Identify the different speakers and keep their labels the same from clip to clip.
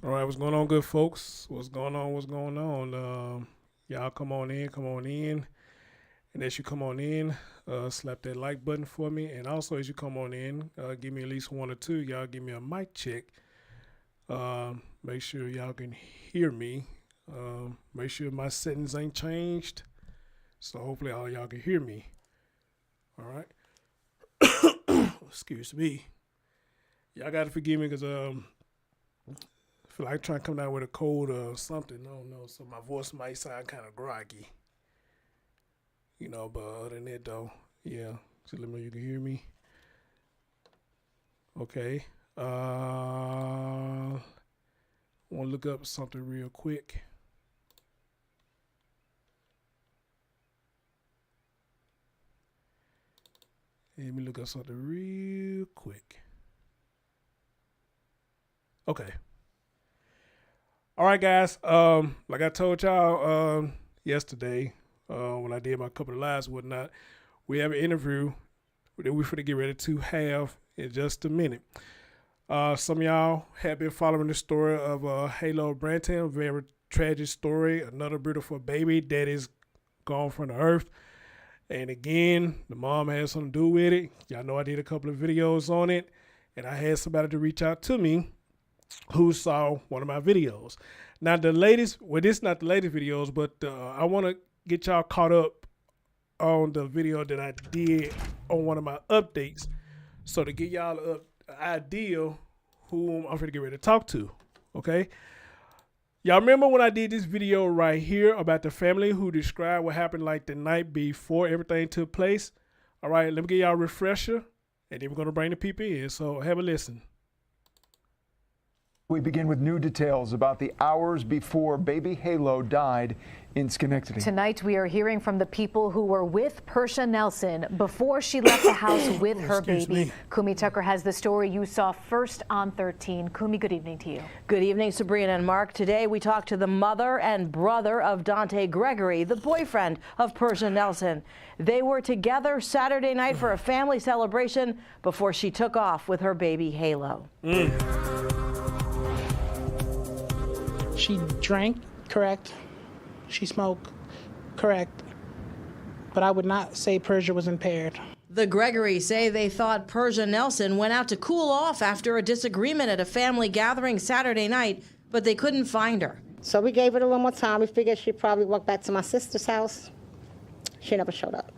Speaker 1: All right, what's going on, good folks? What's going on? What's going on? Y'all come on in, come on in. And as you come on in, slap that like button for me. And also, as you come on in, give me at least one or two. Y'all give me a mic check. Make sure y'all can hear me. Make sure my settings ain't changed. So hopefully all y'all can hear me. All right. Excuse me. Y'all got to forgive me because I feel like I'm trying to come down with a cold or something. I don't know. So my voice might sound kind of groggy. But other than that, though, yeah. So let me know you can hear me. Okay. I want to look up something real quick. Let me look up something real quick. Okay. All right, guys. Like I told y'all yesterday, when I did my couple of lives and whatnot, we have an interview that we're going to get ready to have in just a minute. Some of y'all have been following the story of Halo Branton, a very tragic story, another beautiful baby that is gone from the earth. And again, the mom has something to do with it. Y'all know I did a couple of videos on it, and I had somebody to reach out to me who saw one of my videos. Now, this is not the latest videos, but I want to get y'all caught up on the video that I did on one of my updates. So to get y'all an idea who I'm going to get ready to talk to, okay? Y'all remember when I did this video right here about the family who described what happened like the night before everything took place? All right, let me give y'all a refresher, and then we're going to bring the people in. So have a listen.
Speaker 2: We begin with new details about the hours before baby Halo died in Schenectady.
Speaker 3: Tonight, we are hearing from the people who were with Persia Nelson before she left the house with her baby. Kumi Tucker has the story you saw first on 13. Kumi, good evening to you.
Speaker 4: Good evening, Sabrina and Mark. Today, we talked to the mother and brother of Dante Gregory, the boyfriend of Persia Nelson. They were together Saturday night for a family celebration before she took off with her baby Halo.
Speaker 5: She drank, correct. She smoked, correct. But I would not say Persia was impaired.
Speaker 4: The Gregorys say they thought Persia Nelson went out to cool off after a disagreement at a family gathering Saturday night, but they couldn't find her.
Speaker 6: So we gave it a little more time. We figured she'd probably walk back to my sister's house. She never showed up.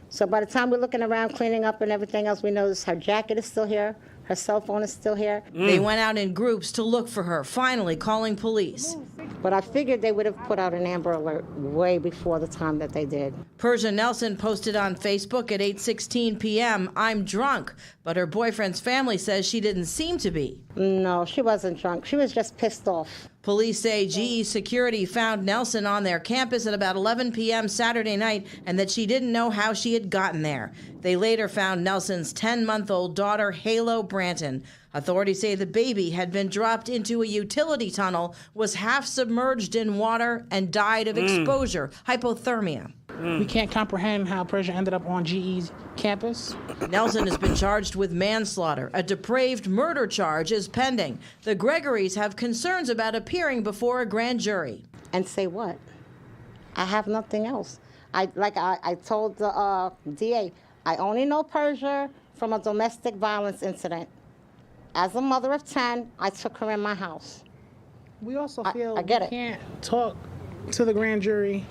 Speaker 6: So by the time we're looking around, cleaning up and everything else, we noticed her jacket is still here. Her cell phone is still here.
Speaker 4: They went out in groups to look for her, finally calling police.
Speaker 6: But I figured they would have put out an Amber Alert way before the time that they did.
Speaker 4: Persia Nelson posted on Facebook at 8:16 p.m., "I'm drunk," but her boyfriend's family says she didn't seem to be.
Speaker 6: No, she wasn't drunk. She was just pissed off.
Speaker 4: Police say GE security found Nelson on their campus at about 11 p.m. Saturday night and that she didn't know how she had gotten there. They later found Nelson's 10-month-old daughter, Halo Branton. Authorities say the baby had been dropped into a utility tunnel, was half submerged in water, and died of exposure, hypothermia.
Speaker 5: We can't comprehend how Persia ended up on GE's campus.
Speaker 4: Nelson has been charged with manslaughter. A depraved murder charge is pending. The Gregorys have concerns about appearing before a grand jury.
Speaker 6: And say what? I have nothing else. I told the DA, I only know Persia from a domestic violence incident. As a mother of 10, I took her in my house.
Speaker 5: We also feel
Speaker 6: I get
Speaker 5: we
Speaker 6: it.
Speaker 5: can't talk to the grand jury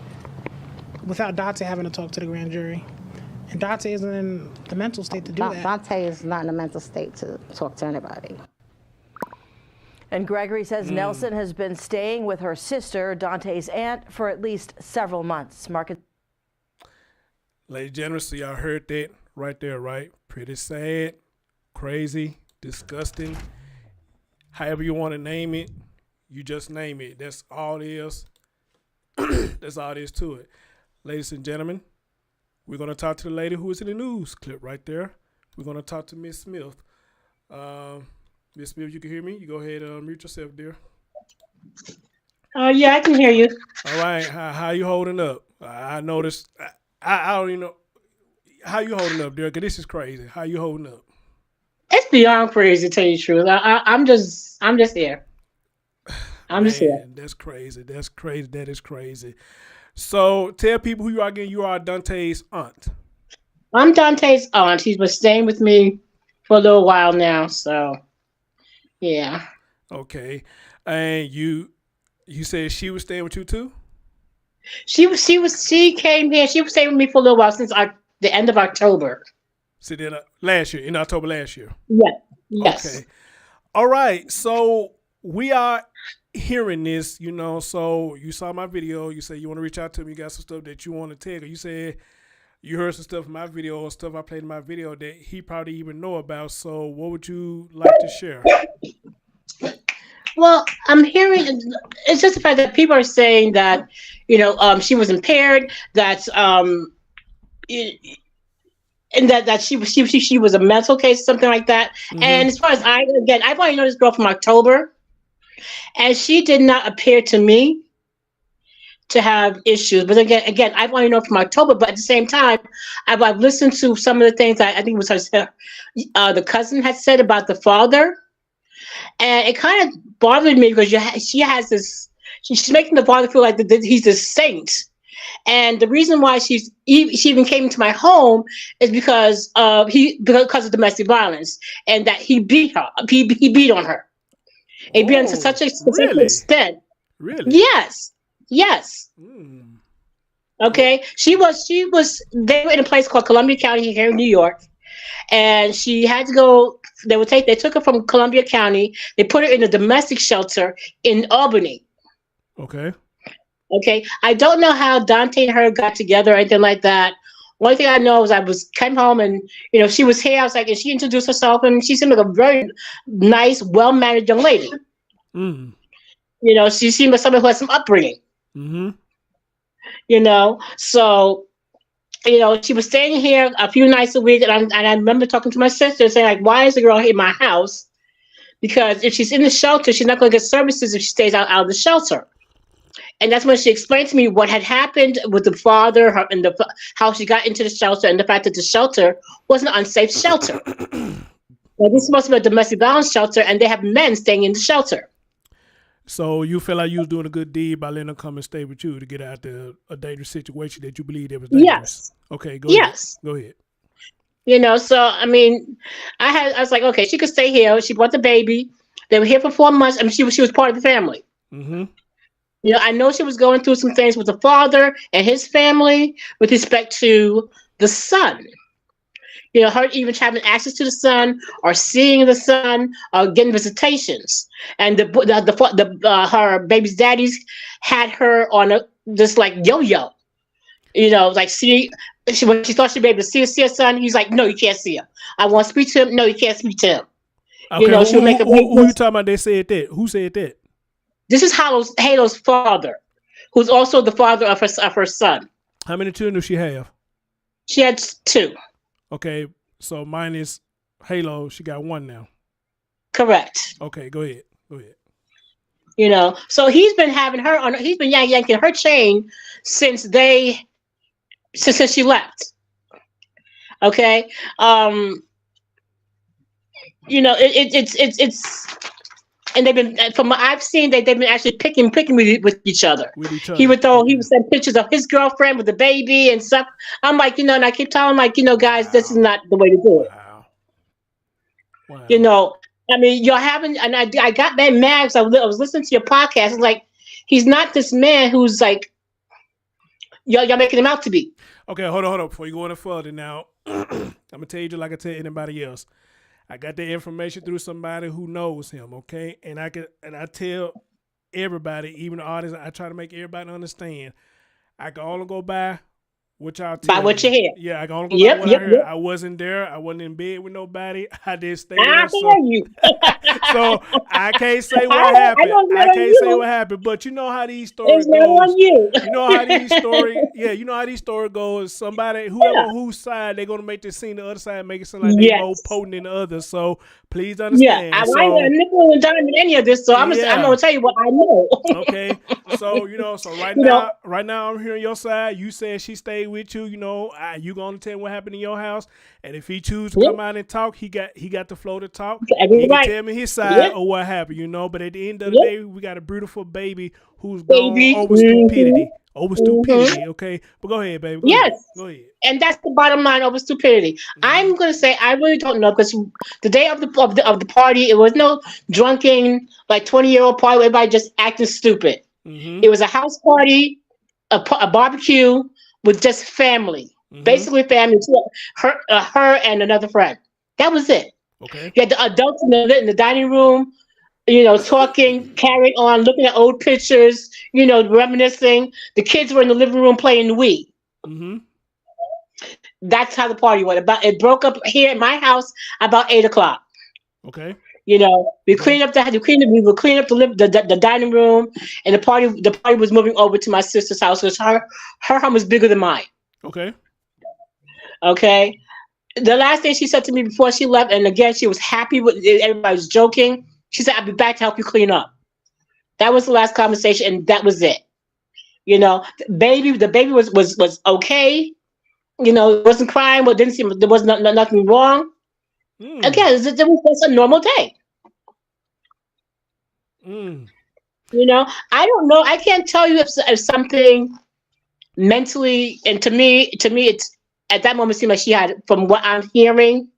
Speaker 5: without Dante having to talk to the grand jury. And Dante isn't in the mental state to do that.
Speaker 6: Dante is not in a mental state to talk to anybody.
Speaker 4: And Gregory says Nelson has been staying with her sister, Dante's aunt, for at least several months.
Speaker 1: Ladies and gentlemen, so y'all heard that right there, right? Pretty sad, crazy, disgusting. However you want to name it, you just name it. That's all it is. That's all there is to it. Ladies and gentlemen, we're going to talk to the lady who is in the news clip right there. We're going to talk to Miss Smith. Miss Smith, you can hear me? You go ahead and mute yourself, dear.
Speaker 7: Yeah, I can hear you.
Speaker 1: All right. How you holding up? I noticed. I don't even know. How you holding up, dear? Because this is crazy. How you holding up?
Speaker 7: It's beyond crazy, to tell you the truth. I'm just here. I'm just here.
Speaker 1: Man, that's crazy. That's crazy. That is crazy. So tell people who you are again. You are Dante's aunt.
Speaker 7: I'm Dante's aunt. He's been staying with me for a little while now. So, yeah.
Speaker 1: Okay. And you said she was staying with you too?
Speaker 7: She came here. She was staying with me for a little while since the end of October.
Speaker 1: So then last year, in October last year.
Speaker 7: Yeah. Yes.
Speaker 1: Okay. All right. So we are hearing this, so you saw my video. You said you want to reach out to me. You got some stuff that you want to tell. You said you heard some stuff in my video or stuff I played in my video that he probably even know about. So what would you like to share?
Speaker 7: Well, I'm hearing it's just the fact that people are saying that, she was impaired, that and that she was a mental case, something like that. Mm-hmm. And as far as I've only known this girl from October, and she did not appear to me to have issues. But again, I've only known from October. But at the same time, I've listened to some of the things I think it was the cousin had said about the father, and it kind of bothered me because she has this. She's making the father feel like he's a saint. And the reason why she even came into my home is because of domestic violence, and that he beat her. He beat on her. He beat on to such a specific extent.
Speaker 1: Really?
Speaker 7: Yes. Mm. Okay. She was. They were in a place called Columbia County here in New York, and she had to go. They took her from Columbia County. They put her in a domestic shelter in Albany. Okay. I don't know how Dante and her got together or anything like that. One thing I know is I came home and, she was here. I was like, and she introduced herself and she seemed like a very nice, well-mannered young lady.
Speaker 1: Mm.
Speaker 7: She seemed like someone who had some upbringing.
Speaker 1: Mm-hmm.
Speaker 7: So, she was staying here a few nights a week. And I remember talking to my sister saying, like, why is the girl in my house? Because if she's in the shelter, she's not going to get services if she stays out of the shelter. And that's when she explained to me what had happened with the father and how she got into the shelter and the fact that the shelter was an unsafe shelter. Well, this is supposed to be a domestic violence shelter, and they have men staying in the shelter.
Speaker 1: So you feel like you was doing a good deed by letting them come and stay with you to get out of a dangerous situation that you believe it was dangerous?
Speaker 7: Yes.
Speaker 1: Okay, go ahead.
Speaker 7: So, I mean, I was like, okay, she could stay here. She brought the baby. They were here for 4 months. I mean, she was part of the family.
Speaker 1: Mm-hmm.
Speaker 7: I know she was going through some things with the father and his family with respect to the son. Her even having access to the son or seeing the son or getting visitations. And her baby's daddies had her on just like yo-yo. Like when she thought she'd be able to see her son, he's like, no, you can't see him. I want to speak to him. No, you can't speak to him.
Speaker 1: Okay, she would make who you talking about? They said that. Who said that?
Speaker 7: This is Halo's father, who's also the father of her son.
Speaker 1: How many children does she have?
Speaker 7: She had 2.
Speaker 1: Okay, so minus Halo, she got 1 now.
Speaker 7: Correct.
Speaker 1: Okay, go ahead.
Speaker 7: So he's been having her on. He's been yanking her chain since she left. Okay. It's. And they've been, from what I've seen, they've been actually picking with each other. He would send pictures of his girlfriend with the baby and stuff. I'm like, and I keep telling him, guys, this is not the way to do it. Wow. I mean, you're having, and I got that mad because I was listening to your podcast. It's like, he's not this man who's like, y'all making him out to be.
Speaker 1: Okay, hold on. Before you go any further now, I'm going to tell you like I tell anybody else. I got the information through somebody who knows him, okay? And I tell everybody, even the audience, I try to make everybody understand. I can only go by what y'all tell me.
Speaker 7: By what you hear.
Speaker 1: Yeah, I can only go by what I heard. I wasn't there. I wasn't in bed with nobody. I didn't stay there.
Speaker 7: I hear you.
Speaker 1: So I can't say what happened. I can't say what happened. But you know how these stories go.
Speaker 7: On you.
Speaker 1: You know how these stories. Yeah, you know how these stories go. Somebody, whoever whose side, they're gonna make this scene. The other side make it seem like they're more potent than the other. So please understand.
Speaker 7: Yeah, I ain't got a nickel and dime in any of this. So I'm gonna tell you what I know.
Speaker 1: Okay. So so right now I'm hearing your side. You said she stayed okay with you, you know, you gonna tell him what happened in your house, and if he choose to come out and talk, he got the flow to talk. He can tell me his side of what happened, you know. But at the end of the day, we got a beautiful baby who's gone over stupidity. Over stupidity, okay? But go ahead, baby. Go ahead. Go ahead.
Speaker 7: And that's the bottom line over stupidity. I'm gonna say I really don't know, because the day of the party, it was no drunken, like 20-year-old party where everybody just acting stupid. It was a house party, a barbecue with just family, basically family. Her and another friend. That was it.
Speaker 1: Okay.
Speaker 7: You had the adults in the dining room, you know, talking, carrying on, looking at old pictures, you know, reminiscing. The kids were in the living room playing Wii. That's how the party went. It broke up here at my house about 8:00.
Speaker 1: Okay.
Speaker 7: You know, we cleaned up we would clean up the dining room, and the party was moving over to my sister's house, because her home was bigger than mine.
Speaker 1: Okay.
Speaker 7: Okay. The last thing she said to me before she left, and again she was happy with everybody was joking. She said, "I'll be back to help you clean up." That was the last conversation, and that was it. You know, the baby was okay. You know, wasn't crying, but didn't seem there was nothing wrong. Again, it was just a normal day. You know, I don't know. I can't tell you if something mentally, and to me, it's at that moment seemed like she had, from what I'm hearing,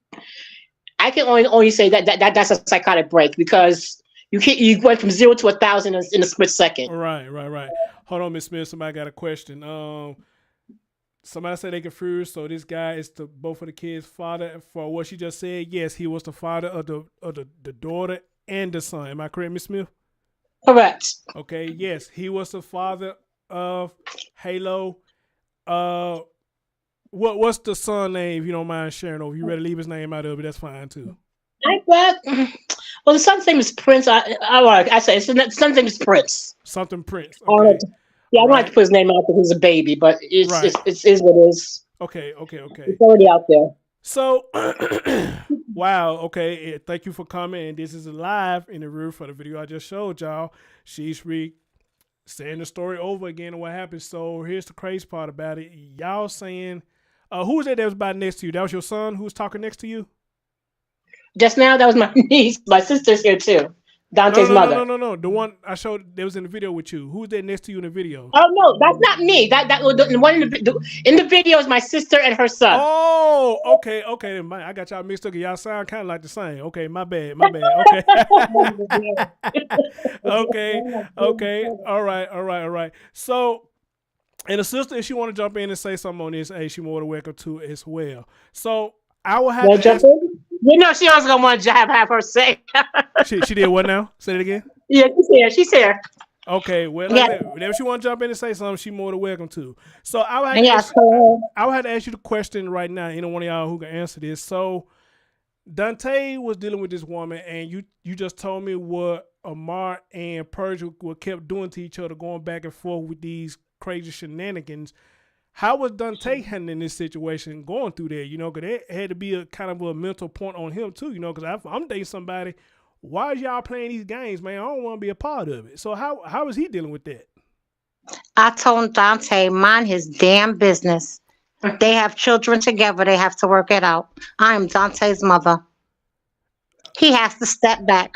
Speaker 7: I can only say that's a psychotic break, because you went from 0 to 1,000 in a split second.
Speaker 1: Right. Hold on, Miss Smith. Somebody got a question. Somebody said they confused. So this guy is both of the kids' father. For what she just said, yes, he was the father of the daughter and the son. Am I correct, Miss Smith?
Speaker 7: Correct.
Speaker 1: Okay. Yes, he was the father of Halo. What's the son name? If you don't mind sharing, or if you ready to leave his name out of it, that's fine too.
Speaker 7: Well, the son's name is Prince. I say the son's name is Prince.
Speaker 1: Something Prince. Okay.
Speaker 7: I don't like to put his name out because he's a baby, but it's what it is.
Speaker 1: Okay.
Speaker 7: It's already out there.
Speaker 1: So, wow. Okay. Thank you for coming. And this is live interview for the video I just showed y'all. She's saying the story over again and what happened. So here's the crazy part about it. Y'all saying, who was that was about next to you? That was your son who was talking next to you?
Speaker 7: Just now, that was my niece. My sister's here too. Dante's mother.
Speaker 1: No. The one I showed that was in the video with you. Who's that next to you in the video?
Speaker 7: Oh no, that's not me. The one in the video is my sister and her son.
Speaker 1: Oh, okay. I got y'all mixed up. Y'all sound kind of like the same. Okay, my bad. Okay. Okay. All right. So, and the sister, if she want to jump in and say something on this, hey, she more than welcome to as well. So I will have to
Speaker 7: jump in. You know, she also gonna want to have her say.
Speaker 1: she did what now? Say it again.
Speaker 7: Yeah, she's here.
Speaker 1: Okay, well, if she want to jump in and say something, she more than welcome to. So I would have to ask you the question right now. Any one of y'all who can answer this. So Dante was dealing with this woman, and you just told me what Amar and Persia kept doing to each other, going back and forth with these crazy shenanigans. How was Dante handling this situation, going through there? You know, because it had to be a kind of a mental point on him too. You know, because I'm dating somebody. Why is y'all playing these games, man? I don't want to be a part of it. So how is he dealing with that?
Speaker 6: I told Dante, mind his damn business. They have children together. They have to work it out. I am Dante's mother. He has to step back.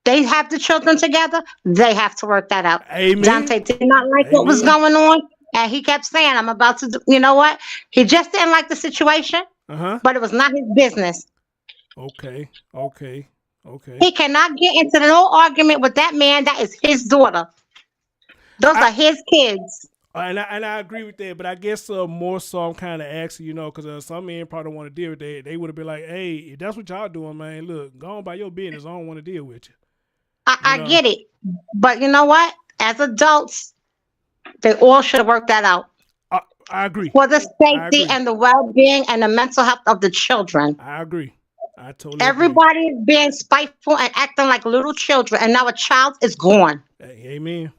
Speaker 6: They have the children together. They have to work that out.
Speaker 1: Amen.
Speaker 6: Dante did not like what was going on. And he kept saying, I'm about to do, you know what? He just didn't like the situation, but it was not his business.
Speaker 1: Okay.
Speaker 6: He cannot get into no argument with that man. That is his daughter. Those are his kids.
Speaker 1: And I agree with that, but I guess more so I'm kind of asking, you know, because some men probably don't want to deal with that. They would have been like, hey, if that's what y'all doing, man, look, go on by your business. I don't want to deal with you.
Speaker 6: I get it. But you know what? As adults, they all should work that out.
Speaker 1: I agree.
Speaker 6: For the safety and the well-being and the mental health of the children.
Speaker 1: I agree. I totally
Speaker 6: Everybody is being spiteful and acting like little children, and now a child is gone.
Speaker 1: Hey, amen.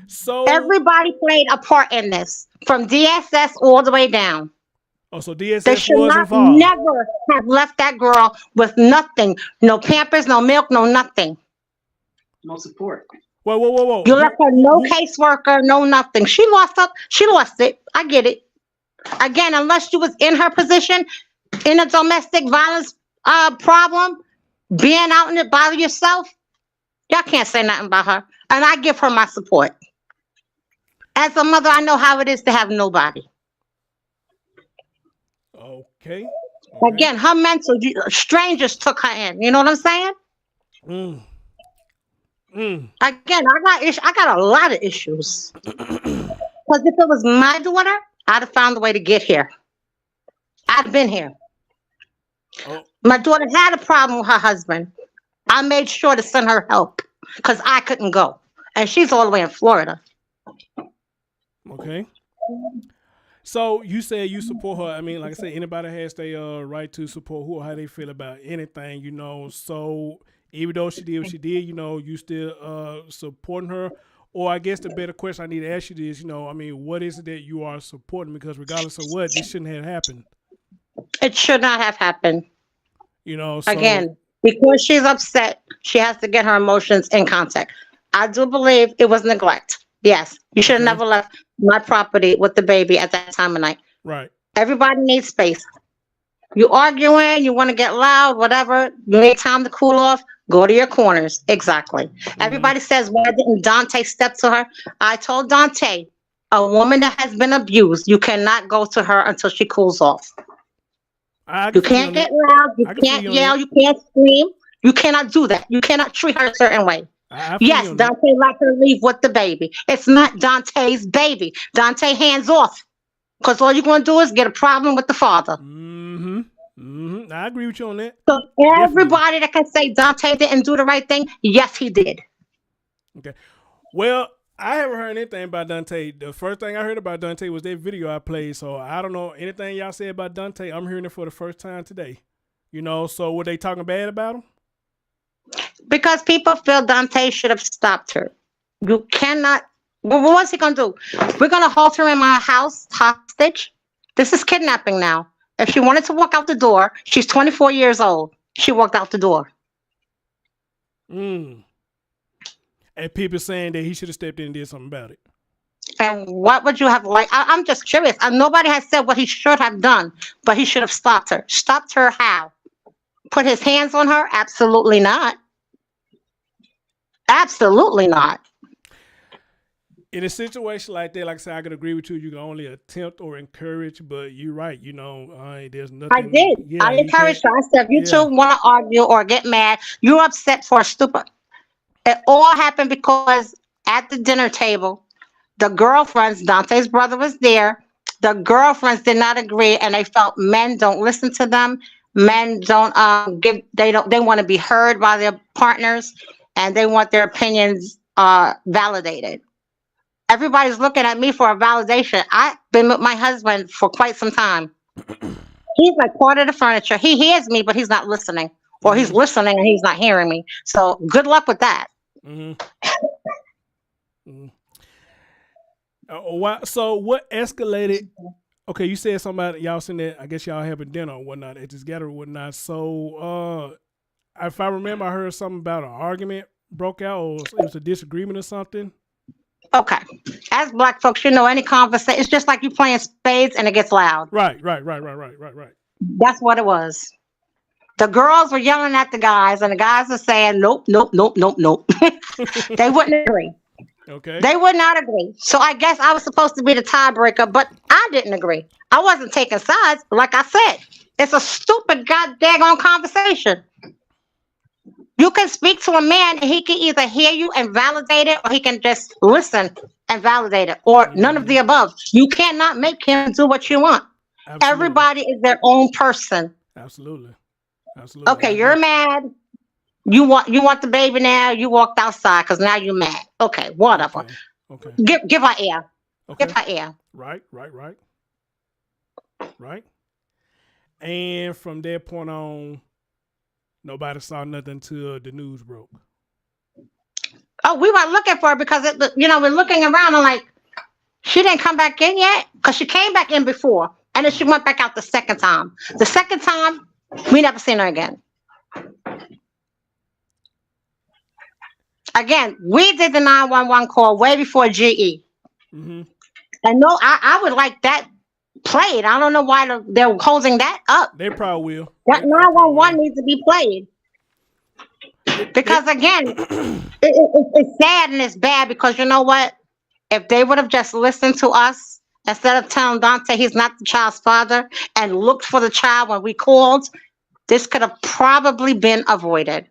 Speaker 1: So
Speaker 6: everybody played a part in this, from DSS all the way down.
Speaker 1: Oh, so DSS
Speaker 6: they should
Speaker 1: was
Speaker 6: not
Speaker 1: involved.
Speaker 6: Never have left that girl with nothing, no Pampers, no milk, no nothing.
Speaker 7: No support.
Speaker 1: Whoa.
Speaker 6: You left her no caseworker, no nothing. She lost it. I get it. Again, unless you was in her position, in a domestic violence problem, being out in it by yourself, y'all can't say nothing about her. And I give her my support. As a mother, I know how it is to have nobody.
Speaker 1: Okay.
Speaker 6: Again, her mental, strangers took her in. You know what I'm saying? Again, I got a lot of issues. Because if it was my daughter, I'd have found a way to get here. I'd have been here.
Speaker 1: Oh.
Speaker 6: My daughter had a problem with her husband. I made sure to send her help because I couldn't go. And she's all the way in Florida.
Speaker 1: Okay. So you said you support her. I mean, like I said, anybody has their right to support who or how they feel about anything, you know. So even though she did what she did, you know, you still supporting her. Or I guess the better question I need to ask you is, you know, I mean, what is it that you are supporting? Because regardless of what, this shouldn't have happened.
Speaker 6: It should not have happened.
Speaker 1: You know, so
Speaker 6: again, because she's upset, she has to get her emotions in contact. I do believe it was neglect. Yes, you should have never left my property with the baby at that time of night.
Speaker 1: Right.
Speaker 6: Everybody needs space. You arguing, you want to get loud, whatever. You need time to cool off. Go to your corners. Exactly. Everybody says, why didn't Dante step to her? I told Dante, a woman that has been abused, you cannot go to her until she cools off. You can't get loud. You can't yell. You can't scream. You cannot do that. You cannot treat her a certain way. Yes, Dante let her leave with the baby. It's not Dante's baby. Dante hands off. Because all you're going to do is get a problem with the father.
Speaker 1: I agree with you on that.
Speaker 6: So everybody that can say Dante didn't do the right thing, yes, he did.
Speaker 1: Okay. Well, I haven't heard anything about Dante. The first thing I heard about Dante was that video I played. So I don't know anything y'all said about Dante. I'm hearing it for the first time today. You know, so were they talking bad about him?
Speaker 6: Because people feel Dante should have stopped her. You cannot. Well, what's he going to do? We're going to hold her in my house hostage. This is kidnapping now. If she wanted to walk out the door, she's 24 years old. She walked out the door.
Speaker 1: And people saying that he should have stepped in and did something about it.
Speaker 6: And what would you have liked? I'm just curious. Nobody has said what he should have done, but he should have stopped her. Stopped her how? Put his hands on her? Absolutely not. Absolutely not.
Speaker 1: In a situation like that, like I said, I could agree with you. You can only attempt or encourage, but you're right. You know, there's nothing.
Speaker 6: I did. Yeah, I encouraged her. I said, if you two want to argue or get mad, you're upset for a stupid. It all happened because at the dinner table, the girlfriends, Dante's brother was there. The girlfriends did not agree, and they felt men don't listen to them. Men don't they want to be heard by their partners, and they want their opinions validated. Everybody's looking at me for a validation. I've been with my husband for quite some time. He's like part of the furniture. He hears me, but he's not listening. Or he's listening and he's not hearing me. So good luck with that.
Speaker 1: So what escalated? Okay, you said something about y'all saying that I guess y'all having dinner or whatnot at this gathering or whatnot. So if I remember, I heard something about an argument broke out or it was a disagreement or something.
Speaker 6: Okay. As black folks, you know, any conversation, it's just like you playing spades and it gets loud.
Speaker 1: Right.
Speaker 6: That's what it was. The girls were yelling at the guys and the guys were saying, nope. They wouldn't agree.
Speaker 1: Okay.
Speaker 6: They would not agree. So I guess I was supposed to be the tiebreaker, but I didn't agree. I wasn't taking sides. Like I said, it's a stupid goddamn conversation. You can speak to a man and he can either hear you and validate it or he can just listen and validate it or none of the above. You cannot make him do what you want. Absolutely. Everybody is their own person.
Speaker 1: Absolutely.
Speaker 6: Okay, you're mad. You want the baby now. You walked outside because now you're mad. Okay, whatever.
Speaker 1: Okay.
Speaker 6: Give her air.
Speaker 1: Okay.
Speaker 6: Give her air.
Speaker 1: Right. And from that point on, nobody saw nothing until the news broke.
Speaker 6: Oh, we were looking for her because we're looking around and like she didn't come back in yet because she came back in before and then she went back out the second time. The second time, we never seen her again. Again, we did the 911 call way before GE.
Speaker 1: Mm-hmm.
Speaker 6: And no, I would like that played. I don't know why they're holding that up.
Speaker 1: They probably will.
Speaker 6: That 911 needs to be played. Because again, it's sad and it's bad because you know what? If they would have just listened to us instead of telling Dante he's not the child's father and looked for the child when we called, this could have probably been avoided.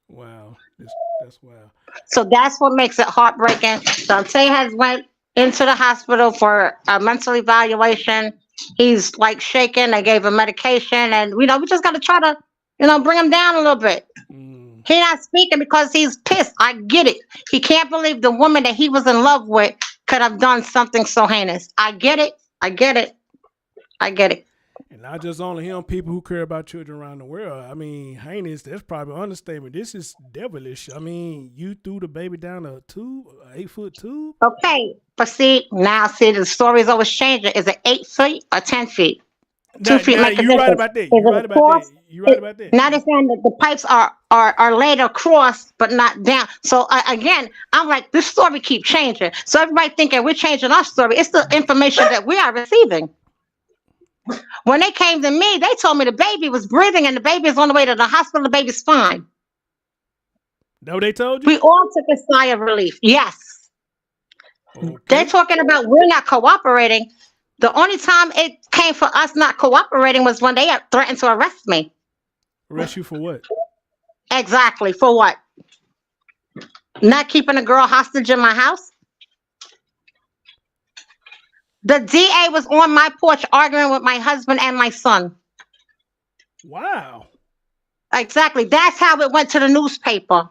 Speaker 1: Wow. That's wild.
Speaker 6: So that's what makes it heartbreaking. Dante has went into the hospital for a mental evaluation. He's like shaking. They gave him medication, and we just got to try to, bring him down a little bit. He's not speaking because he's pissed. I get it. He can't believe the woman that he was in love with could have done something so heinous. I get it.
Speaker 1: And not just only him, people who care about children around the world. I mean, heinous, that's probably an understatement. This is devilish. I mean, you threw the baby down a tube, an 8-foot tube?
Speaker 6: Okay, but the story is always changing. Is it 8 feet or 10 feet? 2 feet make a difference.
Speaker 1: You're right about that.
Speaker 6: Now they're saying that the pipes are laid across, but not down. So again, I'm like, this story keeps changing. So everybody thinking we're changing our story. It's the information that we are receiving. When they came to me, they told me the baby was breathing and the baby is on the way to the hospital. The baby's fine.
Speaker 1: That what they told you?
Speaker 6: We all took a sigh of relief. Yes.
Speaker 1: Okay.
Speaker 6: They're talking about we're not cooperating. The only time it came for us not cooperating was when they threatened to arrest me.
Speaker 1: Arrest you for what?
Speaker 6: Exactly. For what? Not keeping a girl hostage in my house? The DA was on my porch arguing with my husband and my son.
Speaker 1: Wow.
Speaker 6: Exactly. That's how it went to the newspaper.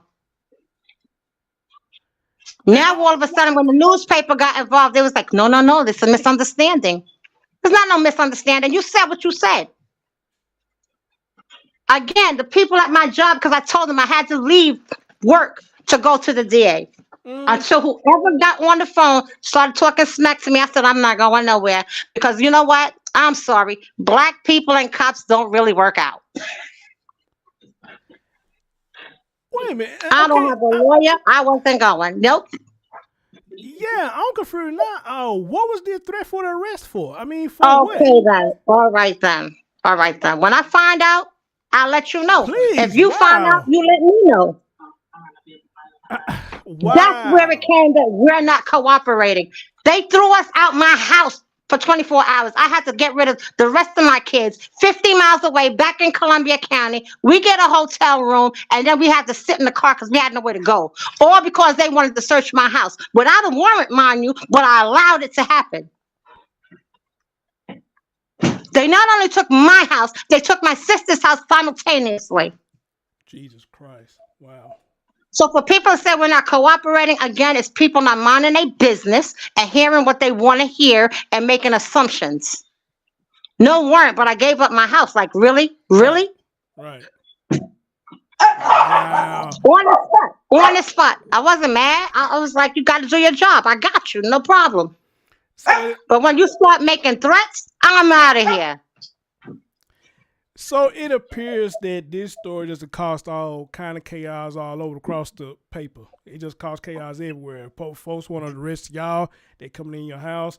Speaker 6: Now, all of a sudden, when the newspaper got involved, it was like, no, this is a misunderstanding. There's not no misunderstanding. You said what you said. Again, the people at my job, because I told them I had to leave work to go to the DA. Until whoever got on the phone started talking smack to me, I said, I'm not going nowhere. Because you know what? I'm sorry. Black people and cops don't really work out.
Speaker 1: Wait a minute.
Speaker 6: I don't have a lawyer. I wasn't going. Nope.
Speaker 1: Yeah, I'm confused now. What was the threat for the arrest for? I mean, for what?
Speaker 6: Okay, then. All right, then. When I find out, I'll let you know.
Speaker 1: Please,
Speaker 6: if you find out, you let me know.
Speaker 1: Wow.
Speaker 6: That's where it came that we're not cooperating. They threw us out my house for 24 hours. I had to get rid of the rest of my kids 50 miles away back in Columbia County. We get a hotel room and then we had to sit in the car because we had nowhere to go. Or because they wanted to search my house without a warrant, mind you, but I allowed it to happen. They not only took my house, they took my sister's house simultaneously.
Speaker 1: Jesus Christ. Wow.
Speaker 6: So for people to say we're not cooperating, again, it's people not minding their business and hearing what they want to hear and making assumptions. No warrant, but I gave up my house. Like, really? Really?
Speaker 1: Right. Wow.
Speaker 6: On the spot. I wasn't mad. I was like, you got to do your job. I got you. No problem. But when you start making threats, I'm out of here.
Speaker 1: So it appears that this story just caused all kind of chaos all over across the paper. It just caused chaos everywhere. Folks want to arrest y'all. They coming in your house.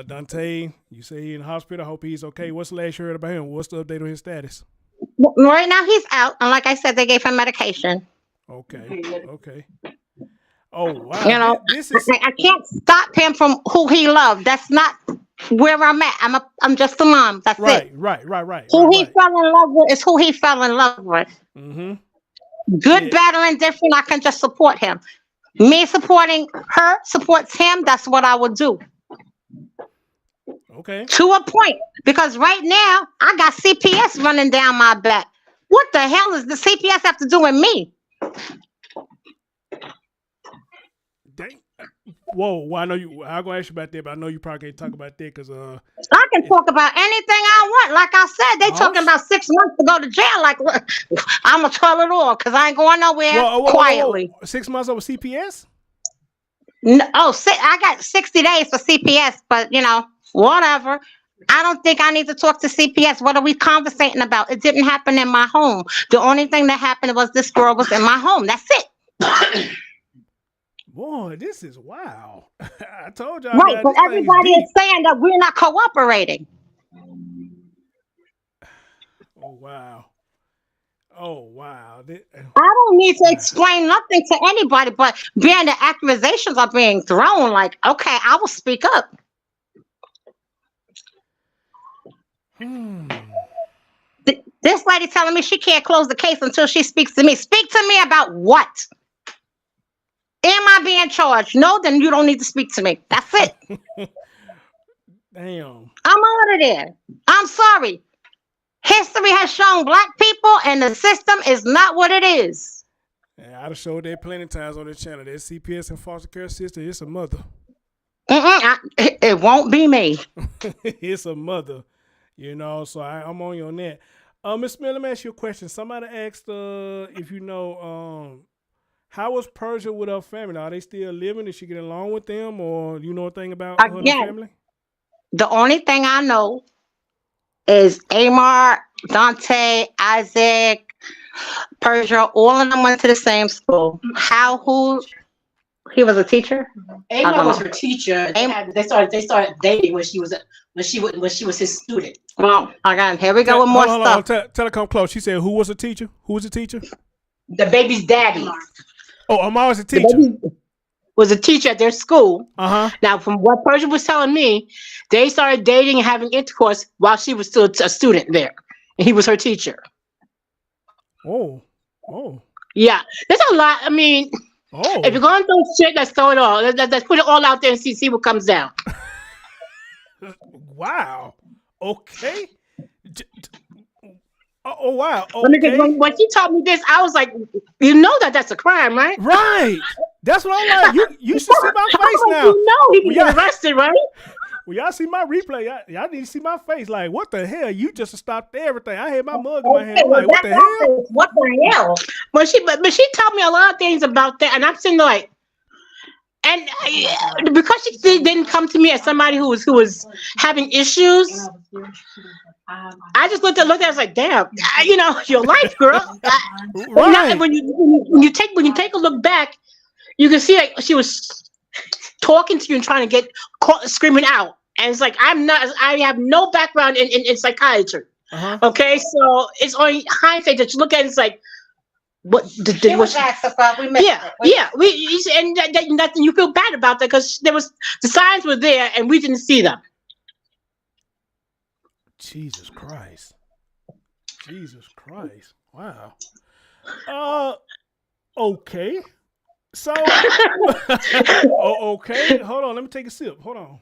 Speaker 1: Dante, you say he's in the hospital. I hope he's okay. What's the last you heard about him? What's the update on his status?
Speaker 6: Right now he's out. And like I said, they gave him medication.
Speaker 1: Okay. Oh, wow.
Speaker 6: You know,
Speaker 1: this is...
Speaker 6: I can't stop him from who he loved. That's not where I'm at. I'm just a mom. That's it.
Speaker 1: Right.
Speaker 6: Who he fell in love with is who he fell in love with.
Speaker 1: Mm-hmm.
Speaker 6: Good, bad, or indifferent, I can just support him. Me supporting her supports him. That's what I would do.
Speaker 1: Okay.
Speaker 6: To a point. Because right now, I got CPS running down my back. What the hell does the CPS have to do with me?
Speaker 1: Dang. Whoa, well, I know you. I'm gonna ask you about that, but I know you probably can't talk about that because
Speaker 6: I can talk about anything I want. Like I said, they talking about 6 months to go to jail. Like, look, I'm gonna tell it all because I ain't going nowhere quietly.
Speaker 1: 6 months over CPS?
Speaker 6: No, I got 60 days for CPS, but you know, whatever. I don't think I need to talk to CPS. What are we conversating about? It didn't happen in my home. The only thing that happened was this girl was in my home. That's it.
Speaker 1: Boy, this is wow. I told y'all,
Speaker 6: Right,
Speaker 1: guys,
Speaker 6: but
Speaker 1: this thing is
Speaker 6: everybody
Speaker 1: deep.
Speaker 6: is saying that we're not cooperating.
Speaker 1: Oh wow. Oh wow.
Speaker 6: I don't need to explain nothing to anybody, but being the accusations are being thrown, like, okay, I will speak up. This lady telling me she can't close the case until she speaks to me. Speak to me about what? Am I being charged? No, then you don't need to speak to me. That's it.
Speaker 1: Damn.
Speaker 6: I'm out of there. I'm sorry. History has shown black people, and the system is not what it is.
Speaker 1: Yeah, I've showed that plenty of times on this channel. That CPS and foster care system, it's a mother.
Speaker 6: It won't be me.
Speaker 1: It's a mother. You know, so I'm on you on that. Miss Smith, let me ask you a question. Somebody asked if you know how was Persia with her family? Are they still living? Is she getting along with them, or you know a thing about her and her family?
Speaker 6: The only thing I know is Amar, Dante, Isaac, Persia, all of them went to the same school. Who? He was a teacher.
Speaker 7: Amar was her teacher. They started dating when she was his student.
Speaker 6: Well, again, here we go with more stuff.
Speaker 1: Tell her come close. She said, "Who was a teacher? Who was a teacher?"
Speaker 7: The baby's daddy.
Speaker 1: Oh, Amar was a teacher.
Speaker 7: Was a teacher at their school.
Speaker 1: Uh-huh.
Speaker 7: Now, from what Persia was telling me, they started dating and having intercourse while she was still a student there, and he was her teacher.
Speaker 1: Oh.
Speaker 7: Yeah, there's a lot. I mean, if you're going through shit, let's throw it all. Let's put it all out there and see what comes down.
Speaker 1: Wow. Okay. Oh wow.
Speaker 7: Okay. When she told me this, I was like, you know that's a crime, right?
Speaker 1: Right. That's what I'm like. You should see my face now.
Speaker 7: You know he can get arrested, right?
Speaker 1: Well, y'all see my replay. Y'all need to see my face. Like, what the hell? You just stopped everything. I had my mug in my hand. I'm like, what the hell?
Speaker 6: What the hell?
Speaker 7: But she told me a lot of things about that, and I'm sitting there like, and because she didn't come to me as somebody who was having issues, I just looked at it, I was like, damn, you know, your life, girl.
Speaker 1: Right.
Speaker 7: When you take a look back, you can see like she was talking to you and trying to get screaming out, and it's like I have no background in psychiatry.
Speaker 6: Uh-huh.
Speaker 7: Okay, so it's only hindsight that you look at it, it's like, what did
Speaker 6: was asked about? We missed it.
Speaker 7: And nothing you feel bad about that because the signs were there and we didn't see them.
Speaker 1: Jesus Christ. Wow. Okay. So okay. Hold on, let me take a sip. Hold on.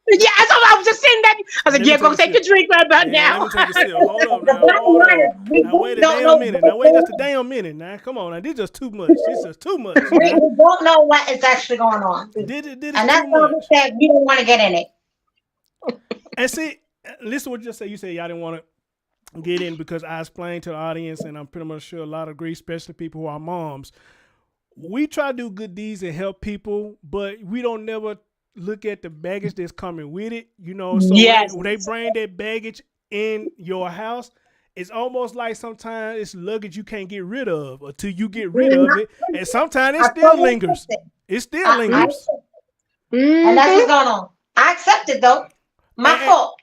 Speaker 7: Yeah, so I was just saying that. I was like, yeah, go take a drink right about now.
Speaker 1: Let me take a sip. Hold on now. Now wait a damn minute. Now wait just a damn minute. Now come on. Now this is just too much. This is too much.
Speaker 6: We don't know what is actually going on.
Speaker 1: And
Speaker 6: that's why we said we don't want to get in it.
Speaker 1: And see, listen to what you just said. You said y'all didn't want to get in because I explained to the audience, and I'm pretty much sure a lot agree, especially people who are moms. We try to do good deeds and help people, but we don't never look at the baggage that's coming with it, you know. So when they bring that baggage in your house, it's almost like sometimes it's luggage you can't get rid of until you get rid of it, and sometimes it still lingers. It still lingers.
Speaker 6: And that's what's going on. I accept it though. My fault.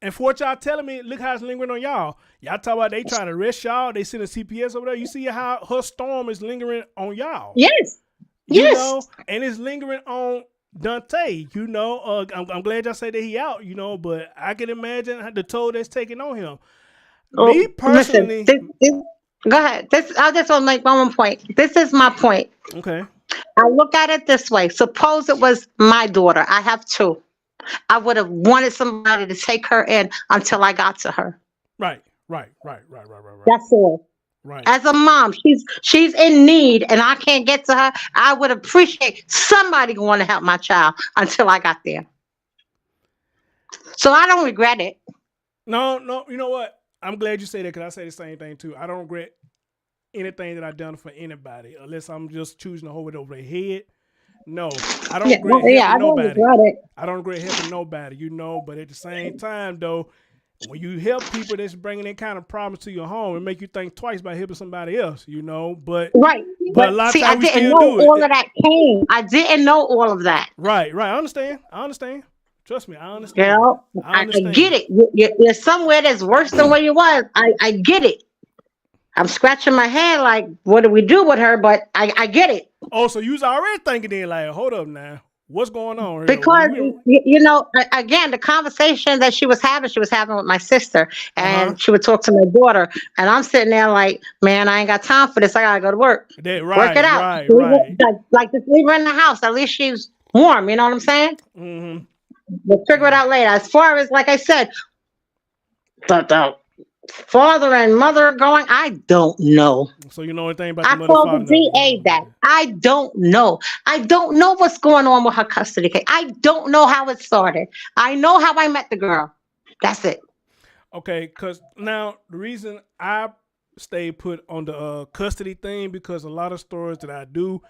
Speaker 1: And for what y'all telling me, look how it's lingering on y'all. Y'all talk about they trying to arrest y'all. They send a CPS over there. You see how her storm is lingering on y'all.
Speaker 7: Yes.
Speaker 1: You know, and it's lingering on Dante, you know. I'm glad y'all say that he out, you know, but I can imagine the toll that's taking on him. Me personally,
Speaker 6: go ahead. I just want to make one more point. This is my point.
Speaker 1: Okay.
Speaker 6: I look at it this way. Suppose it was my daughter. I have two. I would have wanted somebody to take her in until I got to her.
Speaker 1: Right.
Speaker 6: That's all.
Speaker 1: Right.
Speaker 6: As a mom, she's in need and I can't get to her. I would appreciate somebody going to help my child until I got there. So I don't regret it.
Speaker 1: No, you know what? I'm glad you say that because I say the same thing too. I don't regret anything that I've done for anybody unless I'm just choosing to hold it over their head. No, I don't regret helping nobody. I don't regret helping nobody, you know, but at the same time though, when you help people that's bringing that kind of problems to your home, it make you think twice about helping somebody else, you know. But
Speaker 6: Right.
Speaker 1: but a lot
Speaker 6: See,
Speaker 1: of
Speaker 6: I
Speaker 1: times we
Speaker 6: didn't
Speaker 1: still
Speaker 6: know
Speaker 1: do it.
Speaker 6: all of that came. I didn't know all of that.
Speaker 1: Right. I understand. Trust me, I
Speaker 6: You
Speaker 1: understand.
Speaker 6: know,
Speaker 1: I
Speaker 6: I
Speaker 1: understand.
Speaker 6: get it. You're somewhere that's worse than where you was. I get it. I'm scratching my head like, what do we do with her? But I get it.
Speaker 1: Oh, so you was already thinking then, like, hold up now, what's going on here?
Speaker 6: Because, you know, again, the conversation that she was having with my sister, and she would talk to my daughter, and I'm sitting there like, man, I ain't got time for this. I gotta go to work. Work it out.
Speaker 1: Right.
Speaker 6: Like, just leave her in the house. At least she's warm. You know what I'm saying?
Speaker 1: Mm-hmm.
Speaker 6: We'll figure it out later. As far as, like I said, the father and mother going, I don't know.
Speaker 1: So you know anything about
Speaker 6: I
Speaker 1: the mother
Speaker 6: told
Speaker 1: father?
Speaker 6: the DA that. I don't know. I don't know what's going on with her custody case. I don't know how it started. I know how I met the girl. That's it.
Speaker 1: Okay, because now the reason I stay put on the custody thing, because a lot of stories that I do,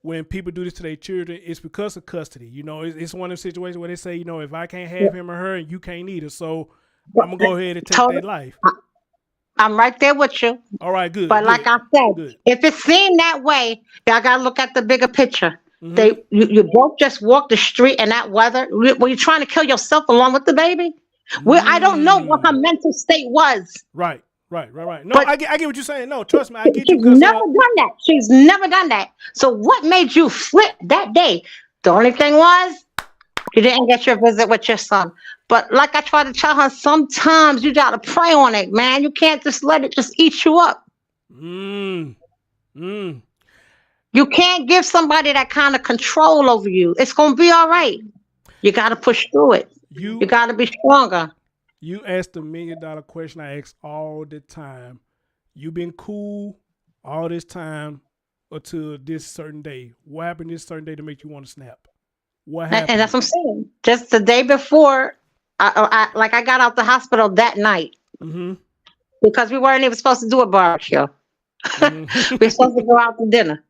Speaker 1: when people do this to their children, it's because of custody. You know, it's one of the situations where they say, you know, if I can't have him or her, and you can't either, so I'm gonna go ahead and take their life.
Speaker 6: I'm right there with you.
Speaker 1: All right, good.
Speaker 6: But like I said, if it's seen that way, y'all gotta look at the bigger picture.
Speaker 1: Mm-hmm.
Speaker 6: You both just walk the street in that weather. Were you trying to kill yourself along with the baby? Well, I don't know what her mental state was.
Speaker 1: Right. No,
Speaker 6: But
Speaker 1: I get what you're saying. No, trust me, I get
Speaker 6: she's
Speaker 1: you.
Speaker 6: never done that. She's never done that. So what made you flip that day? The only thing was you didn't get your visit with your son. But like I try to tell her, sometimes you gotta pray on it, man. You can't just let it just eat you up. You can't give somebody that kind of control over you. It's gonna be all right. You gotta push through it. You gotta be stronger.
Speaker 1: You asked $1 million question I ask all the time. You been cool all this time until this certain day. What happened this certain day to make you want to snap? What happened?
Speaker 6: And that's what I'm saying. Just the day before, I got out the hospital that night because we weren't even supposed to do a barbecue. We were supposed to go out to dinner.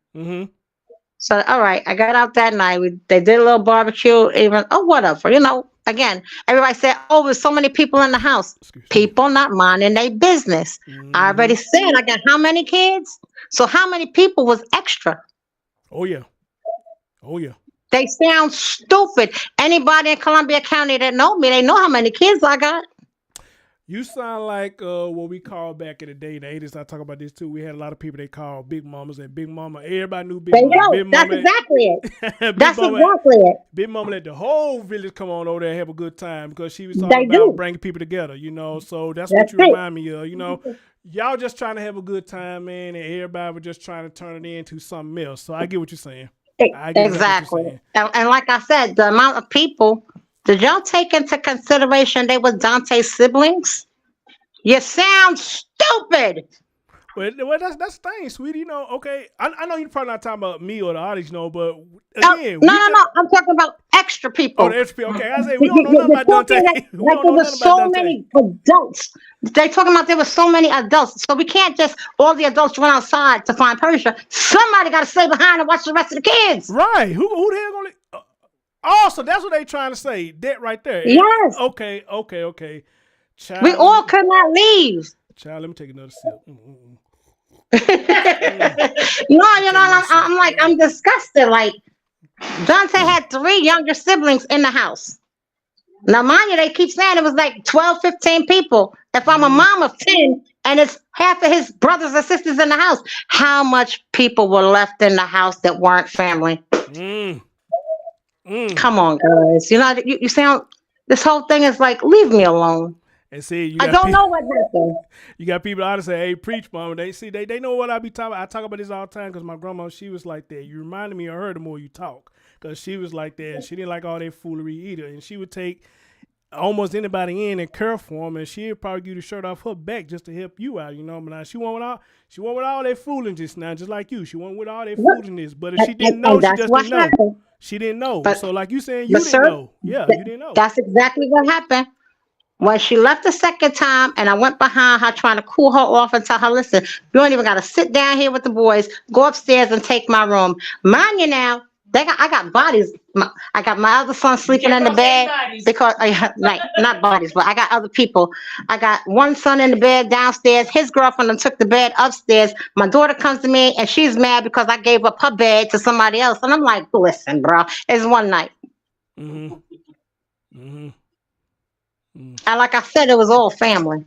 Speaker 6: So, all right, I got out that night. They did a little barbecue, even, whatever. You know, again, everybody said, there's so many people in the house. People not minding their business. I already said I got how many kids? So how many people was extra?
Speaker 1: Oh, yeah.
Speaker 6: They sound stupid. Anybody in Columbia County that know me, they know how many kids I got.
Speaker 1: You sound like what we called back in the day, in the 80s. I talk about this too. We had a lot of people they called big mamas, and big mama, everybody knew big mama. Big
Speaker 6: That's
Speaker 1: mama,
Speaker 6: exactly it.
Speaker 1: exactly it. Big mama let the whole village come on over there and have a good time because she was all about bringing people together, you know. So that's what you remind me of, you know. Y'all just trying to have a good time, man, and everybody was just trying to turn it into something else. So I get what you're saying.
Speaker 6: Exactly. And like I said, the amount of people, did y'all take into consideration they were Dante's siblings? You sound stupid.
Speaker 1: Well, that's the thing, sweetie. You know, okay. I know you're probably not talking about me or the audience, you know, but again,
Speaker 6: no. I'm talking about extra people.
Speaker 1: Oh, the extra people. Okay, I say we don't know nothing about Dante. We don't know nothing about Dante.
Speaker 6: Many adults. They talking about there were so many adults, so we can't just all the adults run outside to find Persia. Somebody got to stay behind and watch the rest of the kids.
Speaker 1: Right? Who the hell gonna? So that's what they trying to say. That right there.
Speaker 6: Yes.
Speaker 1: Okay. Child,
Speaker 6: we all could not leave.
Speaker 1: Child, let me take another sip.
Speaker 6: I'm disgusted. Like, Dante had 3 younger siblings in the house. Now, mind you, they keep saying it was like 12, 15 people. If I'm a mom of 10 and it's half of his brothers and sisters in the house, how much people were left in the house that weren't family? Come on, guys. You know, you sound, this whole thing is like, leave me alone.
Speaker 1: And see,
Speaker 6: I don't know what happened.
Speaker 1: You got people out to say, "Hey, preach, mama." They know what I be talking about. I talk about this all the time because my grandma, she was like that. You reminded me of her the more you talk, because she was like that. She didn't like all that foolery either, and she would take almost anybody in and care for them, and she'd probably give the shirt off her back just to help you out, you know. But now she went with all that foolishness now, just like you. She went with all that foolishness, but if she didn't know, she just didn't know. She didn't know. But, so like you saying, you didn't know. Yeah, you didn't know.
Speaker 6: That's exactly what happened. When she left the second time and I went behind her trying to cool her off and tell her, listen, you don't even got to sit down here with the boys. Go upstairs and take my room. Mind you now, I got bodies. I got my other son sleeping in the bed because like not bodies, but I got other people. I got one son in the bed downstairs. His girlfriend took the bed upstairs. My daughter comes to me and she's mad because I gave up her bed to somebody else. And I'm like, listen, bro, it's one night.
Speaker 1: Mm-hmm. Mm-hmm.
Speaker 6: And like I said, it was all family.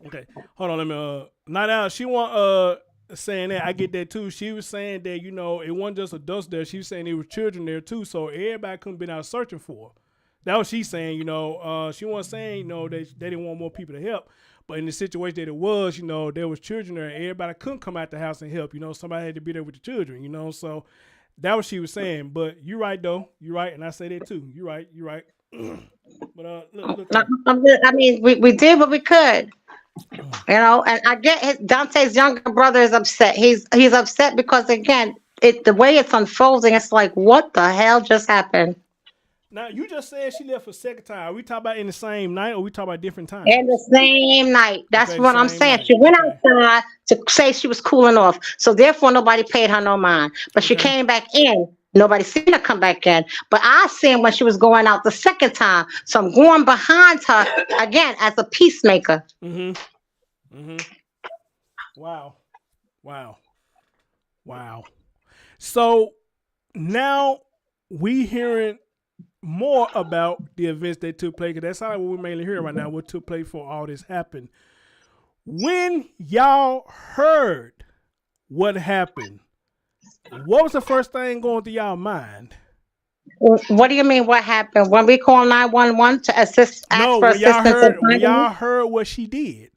Speaker 1: Okay, hold on. Let me. Not out. She want saying that I get that too. She was saying that it wasn't just adults there. She was saying there was children there too. So everybody couldn't been out searching for her. That was she saying. She wasn't saying that they didn't want more people to help. But in the situation that it was, there was children there. And everybody couldn't come out the house and help. Somebody had to be there with the children. So that was she was saying. But you're right though. You're right, and I say that too. You're right. You're right. But look.
Speaker 6: I mean, we did what we could. And I get Dante's younger brother is upset. He's upset because again, the way it's unfolding, it's like, what the hell just happened?
Speaker 1: Now you just said she left for a second time. Are we talking about in the same night, or we talking about different times?
Speaker 6: In the same night. That's
Speaker 1: Okay,
Speaker 6: what I'm saying.
Speaker 1: night.
Speaker 6: She went outside to say she was cooling off, so therefore nobody paid her no mind. But she came back in. Nobody seen her come back in. But I seen when she was going out the second time. So I'm going behind her again as a peacemaker.
Speaker 1: Mm-hmm. Mm-hmm. Wow. So now we hearing more about the events that took place. Cause that's not what we're mainly hearing right now. What took place before all this happened. When y'all heard what happened, what was the first thing going through y'all mind?
Speaker 6: What do you mean? What happened? When we call 911 to ask for assistance?
Speaker 1: When y'all heard what she did.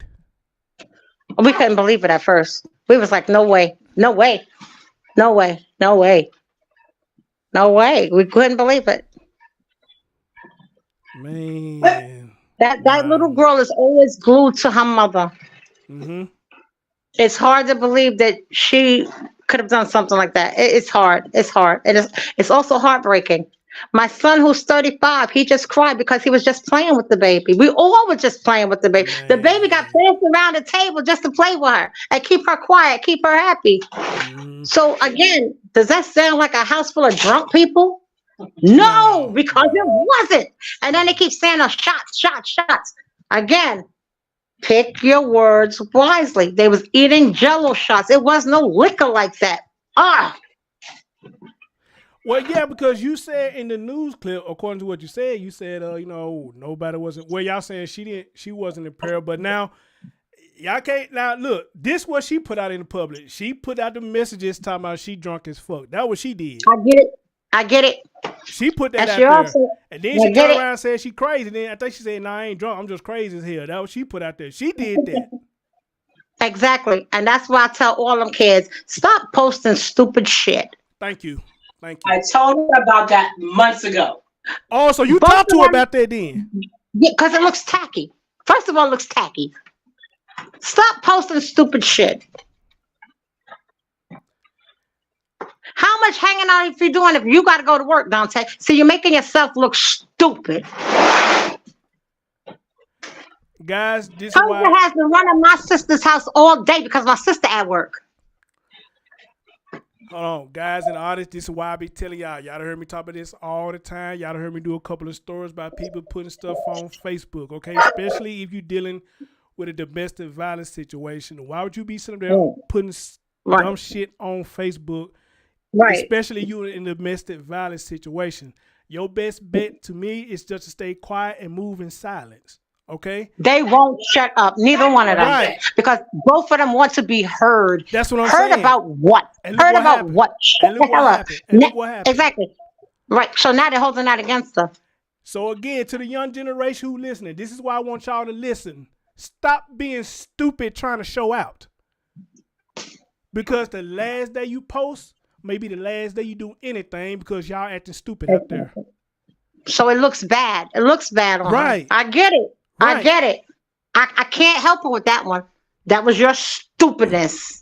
Speaker 6: We couldn't believe it at first. We was like, no way. We couldn't believe it.
Speaker 1: Man.
Speaker 6: That little girl is always glued to her mother.
Speaker 1: Mm-hmm.
Speaker 6: It's hard to believe that she could have done something like that. It's hard. It's also heartbreaking. My son, who's 35, he just cried because he was just playing with the baby. We all were just playing with the baby. Man. The baby got placed around the table just to play with her and keep her quiet, keep her happy. Mm. So again, does that sound like a house full of drunk people? No, because it wasn't. And then they keep saying, shots. Again, pick your words wisely. They was eating Jell-O shots. It was no liquor like that.
Speaker 1: Well, yeah, because you said in the news clip, according to what you said, nobody wasn't. Well, y'all saying she wasn't in peril, but now y'all can't. Now look, this what she put out in the public. She put out the messages talking about she drunk as fuck. That what she did.
Speaker 6: I get it.
Speaker 1: She put that out there, and then she turned around and said she crazy. And then I think she said, "Nah, I ain't drunk. I'm just crazy as hell." That what she put out there. She did that.
Speaker 6: Exactly, and that's why I tell all them kids, stop posting stupid shit.
Speaker 1: Thank you.
Speaker 7: I told her about that months ago.
Speaker 1: Oh, so you talked to her about that then?
Speaker 6: Yeah, because it looks tacky. First of all, it looks tacky. Stop posting stupid shit. How much hanging out if you're doing if you got to go to work, Dante? So you're making yourself look stupid.
Speaker 1: Guys, this
Speaker 6: is why has been running my sister's house all day because my sister at work.
Speaker 1: Hold on, guys and artists, this is why I be telling y'all. Y'all done heard me talk about this all the time. Y'all done heard me do a couple of stories about people putting stuff on Facebook, okay? Especially if you're dealing with a domestic violence situation. Why would you be sitting there putting dumb shit on Facebook? Right. Especially you in a domestic violence situation. Your best bet to me is just to stay quiet and move in silence. Okay?
Speaker 6: They won't shut up. Neither one of them. Right. Because both of them want to be heard.
Speaker 1: That's what I'm saying.
Speaker 6: Heard about what? Heard about what? Shut the hell up.
Speaker 1: Look what happened.
Speaker 6: Exactly. Right. So now they're holding that against her.
Speaker 1: So again, to the young generation who listening, this is why I want y'all to listen. Stop being stupid trying to show out. Because the last day you post may be the last day you do anything because y'all acting stupid out there.
Speaker 6: So it looks bad. It looks bad on her. I get it. Right. I get it. I can't help her with that one. That was your stupidness.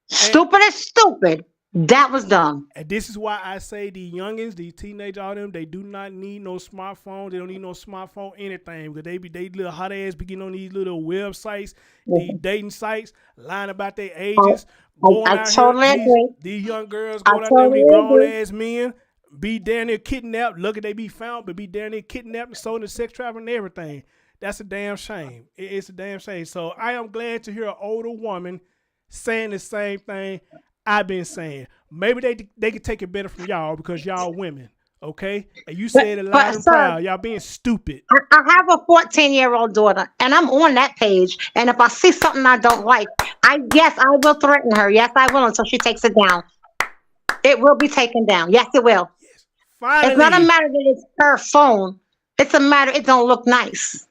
Speaker 6: Stupid is stupid.
Speaker 7: That was dumb.
Speaker 1: And this is why I say the youngins, these teenagers, all them, they do not need no smartphone. They don't need no smartphone anything, because they little hot ass be getting on these little websites, these dating sites, lying about their ages, going
Speaker 7: I
Speaker 1: out
Speaker 7: totally
Speaker 1: here.
Speaker 7: agree.
Speaker 1: These young girls
Speaker 7: I
Speaker 1: going out there with
Speaker 7: totally
Speaker 1: these grown
Speaker 7: agree.
Speaker 1: ass men, be down there kidnapped. Look at they be found, but be down there kidnapped and sold into sex trafficking and everything. That's a damn shame. It's a damn shame. So I am glad to hear an older woman saying the same thing I've been saying. Maybe they could take it better from y'all because y'all women, okay? And you said it loud and
Speaker 7: sir,
Speaker 1: proud. Y'all being stupid.
Speaker 7: I have a 14-year-old daughter, and I'm on that page. And if I see something I don't like, I will threaten her. Yes, I will, until she takes it down. It will be taken down. Yes, it will.
Speaker 1: Finally,
Speaker 7: It's not a matter that it's her phone. It's a matter it don't look nice.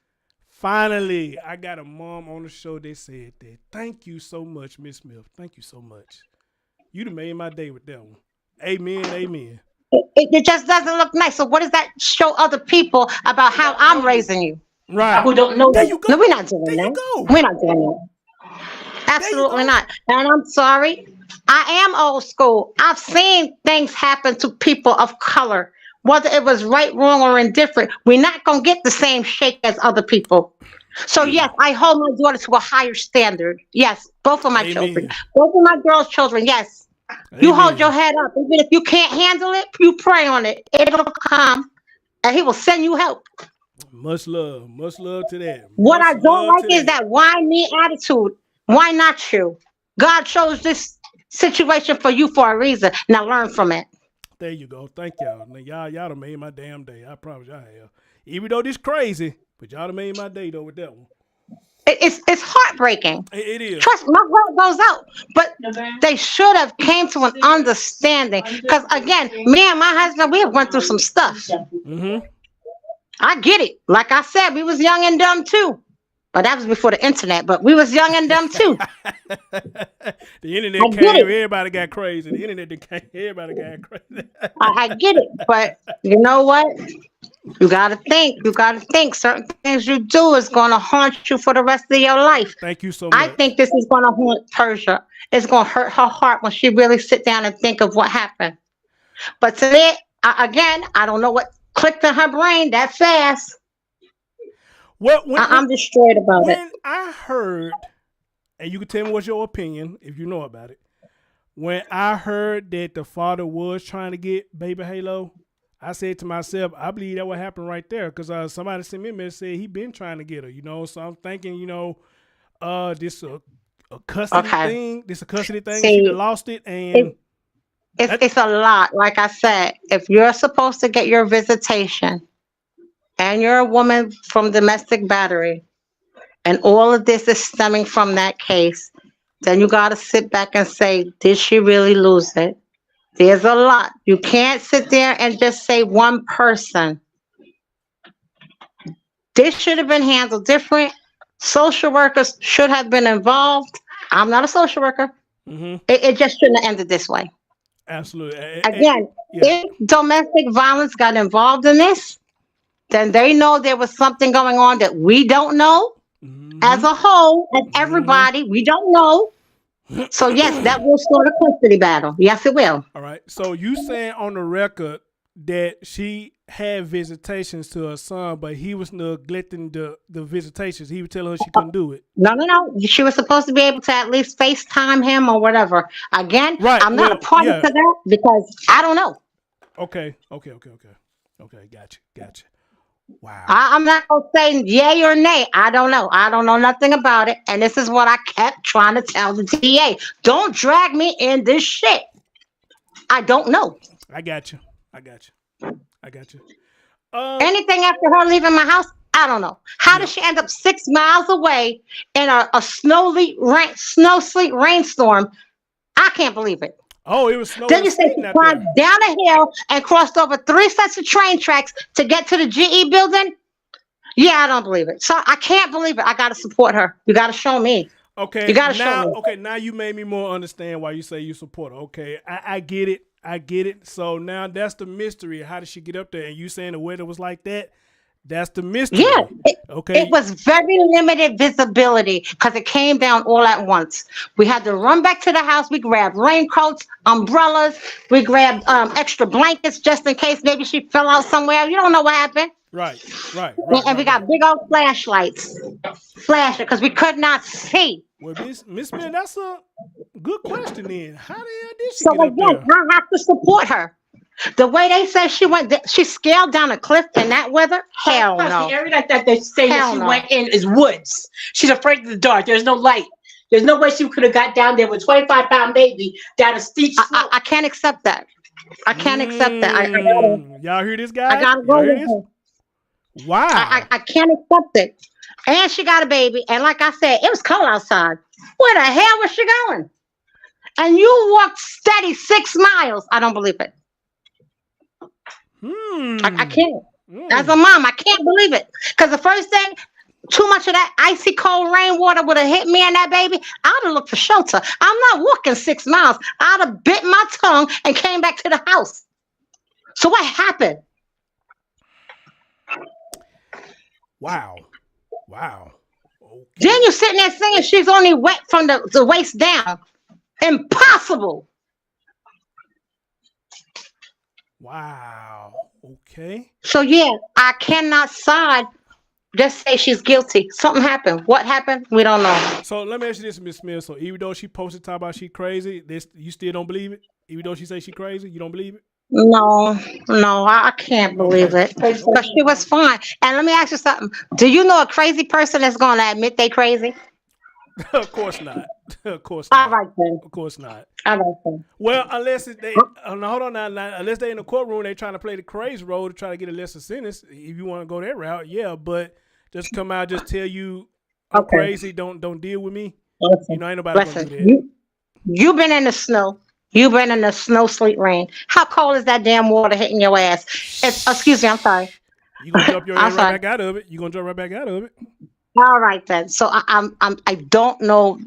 Speaker 1: finally, I got a mom on the show that said that. Thank you so much, Miss Smith. Thank you so much. You done made my day with that one. Amen, amen.
Speaker 7: It just doesn't look nice. So what does that show other people about how I'm raising you?
Speaker 1: Right.
Speaker 7: Who don't know
Speaker 1: There
Speaker 7: that?
Speaker 1: you go.
Speaker 7: No, we're not doing
Speaker 1: There you
Speaker 7: that.
Speaker 1: go.
Speaker 7: We're not doing that. Absolutely not. And I'm sorry. I am old school. I've seen things happen to people of color, whether it was right, wrong, or indifferent. We're not going to get the same shake as other people. So, yes, I hold my daughter to a higher standard. Yes, both of my children. Both of my girls' children, yes. You hold your head up. Even if you can't handle it, you pray on it. It'll come, and he will send you help.
Speaker 1: Much love to that.
Speaker 7: What
Speaker 1: Much
Speaker 7: I don't
Speaker 1: love
Speaker 7: like
Speaker 1: to
Speaker 7: is that why me attitude. Why not you? God chose this situation for you for a reason. Now learn from it.
Speaker 1: There you go. Thank y'all. Now, y'all done made my damn day. I promise y'all have. Even though this crazy, but y'all done made my day though with that one.
Speaker 7: It's heartbreaking.
Speaker 1: It is.
Speaker 7: Trust me, my heart goes out. But they should have came to an understanding. Because again, me and my husband, we have went through some stuff.
Speaker 1: Mm-hmm.
Speaker 7: I get it. Like I said, we was young and dumb too. But that was before the internet. But we was young and dumb too.
Speaker 1: The internet came, everybody got crazy. The internet came, everybody got crazy.
Speaker 7: I get it. But you know what? You gotta think. You gotta think. Certain things you do is gonna haunt you for the rest of your life.
Speaker 1: Thank you so much.
Speaker 7: I think this is gonna haunt Persia. It's gonna hurt her heart when she really sit down and think of what happened. But today, again, I don't know what clicked in her brain that fast. I'm destroyed about it.
Speaker 1: When I heard, and you can tell me what's your opinion if you know about it. When I heard that the father was trying to get baby Halo, I said to myself, I believe that would happen right there, because somebody sent me a message said he been trying to get her, So I'm thinking, this a custody thing. This a custody thing. See, she lost it, and
Speaker 7: it's a lot. Like I said, if you're supposed to get your visitation, and you're a woman from domestic battery, and all of this is stemming from that case, then you got to sit back and say, did she really lose it? There's a lot. You can't sit there and just say one person. This should have been handled different. Social workers should have been involved. I'm not a social worker.
Speaker 1: Mm-hmm.
Speaker 7: It just shouldn't have ended this way.
Speaker 1: Absolutely.
Speaker 7: Again, if domestic violence got involved in this, then they know there was something going on that we don't know. Mm-hmm. As a whole, as everybody, we don't know. So yes, that will start a custody battle. Yes, it will.
Speaker 1: All right. So you saying on the record that she had visitations to her son, but he was neglecting the visitations. He was telling her she couldn't do it.
Speaker 7: No. She was supposed to be able to at least FaceTime him or whatever. Again, right. I'm not a party to that because I don't know.
Speaker 1: Okay. Gotcha. Wow.
Speaker 7: I'm not going to say yay or nay. I don't know. I don't know nothing about it. And this is what I kept trying to tell the DA. Don't drag me in this shit. I don't know.
Speaker 1: I got you.
Speaker 7: Anything after her leaving my house, I don't know. How did she end up 6 miles away in a snow sleet rainstorm? I can't believe it.
Speaker 1: Oh, it was snow.
Speaker 7: Then you say she climbed down a hill and crossed over 3 sets of train tracks to get to the GE building? Yeah, I don't believe it. So I can't believe it. I got to support her. You got to show me.
Speaker 1: Okay.
Speaker 7: You got to show me.
Speaker 1: Okay, now you made me more understand why you say you support her. Okay, I get it. So now that's the mystery. How did she get up there? And you saying the weather was like that? That's the mystery.
Speaker 6: Yeah,
Speaker 1: Okay.
Speaker 6: it was very limited visibility because it came down all at once. We had to run back to the house. We grabbed raincoats, umbrellas. We grabbed extra blankets just in case maybe she fell out somewhere. You don't know what happened.
Speaker 1: Right. Right.
Speaker 6: And,
Speaker 1: Right.
Speaker 6: and we
Speaker 1: Right.
Speaker 6: got
Speaker 1: Right.
Speaker 6: big old flashlights, flashing because we could not see.
Speaker 1: Well, Miss Miller, that's a good question. Then, how the hell did she
Speaker 6: So
Speaker 1: get up
Speaker 6: again,
Speaker 1: there?
Speaker 6: I have to support her. The way they say she scaled down a cliff in that weather. Hell
Speaker 7: Plus,
Speaker 6: no.
Speaker 7: the area that they say that
Speaker 6: Hell
Speaker 7: she
Speaker 6: no.
Speaker 7: went in is woods. She's afraid of the dark. There's no light. There's no way she could have got down there with a 25-pound baby down a steep slope.
Speaker 6: I can't accept that. I can't accept that.
Speaker 1: Y'all hear this, guys?
Speaker 6: I gotta
Speaker 1: Y'all
Speaker 6: go
Speaker 1: hear
Speaker 6: with
Speaker 1: this?
Speaker 6: her.
Speaker 1: Wow.
Speaker 6: I can't accept it. And she got a baby. And like I said, it was cold outside. Where the hell was she going? And you walked steady 6 miles. I don't believe it. I can't. As a mom, I can't believe it. Because the first thing, too much of that icy cold rainwater would have hit me and that baby. I'd have looked for shelter. I'm not walking 6 miles. I'd have bit my tongue and came back to the house. So what happened?
Speaker 1: Wow. Wow. Okay.
Speaker 6: Then you're sitting there saying she's only wet from the waist down. Impossible.
Speaker 1: Wow. Okay.
Speaker 6: So yeah, I cannot side. Just say she's guilty. Something happened. What happened? We don't know.
Speaker 1: So let me ask you this, Miss Smith. So even though she posted talk about she crazy, you still don't believe it? Even though she say she crazy, you don't believe it?
Speaker 6: No, I can't believe it. But she was fine. And let me ask you something. Do you know a crazy person that's going to admit they crazy?
Speaker 1: Of course not. Of course
Speaker 6: All
Speaker 1: not.
Speaker 6: right then.
Speaker 1: Of course not.
Speaker 6: All right then.
Speaker 1: Well, unless they hold on now, unless they in the courtroom, they trying to play the crazy role to try to get a lesser sentence. If you want to go that route, yeah. But just come out, just tell you I'm
Speaker 6: Okay.
Speaker 1: crazy. Don't deal with me.
Speaker 6: Listen,
Speaker 1: You know, ain't nobody gonna
Speaker 6: listen.
Speaker 1: do that.
Speaker 6: You've been in the snow. You've been in the snow, sleet, rain. How cold is that damn water hitting your ass? Excuse me, I'm sorry.
Speaker 1: You gonna jump your
Speaker 6: I'm
Speaker 1: ass right
Speaker 6: sorry.
Speaker 1: back out of it. You gonna jump right back out of it.
Speaker 6: All right then. So I don't know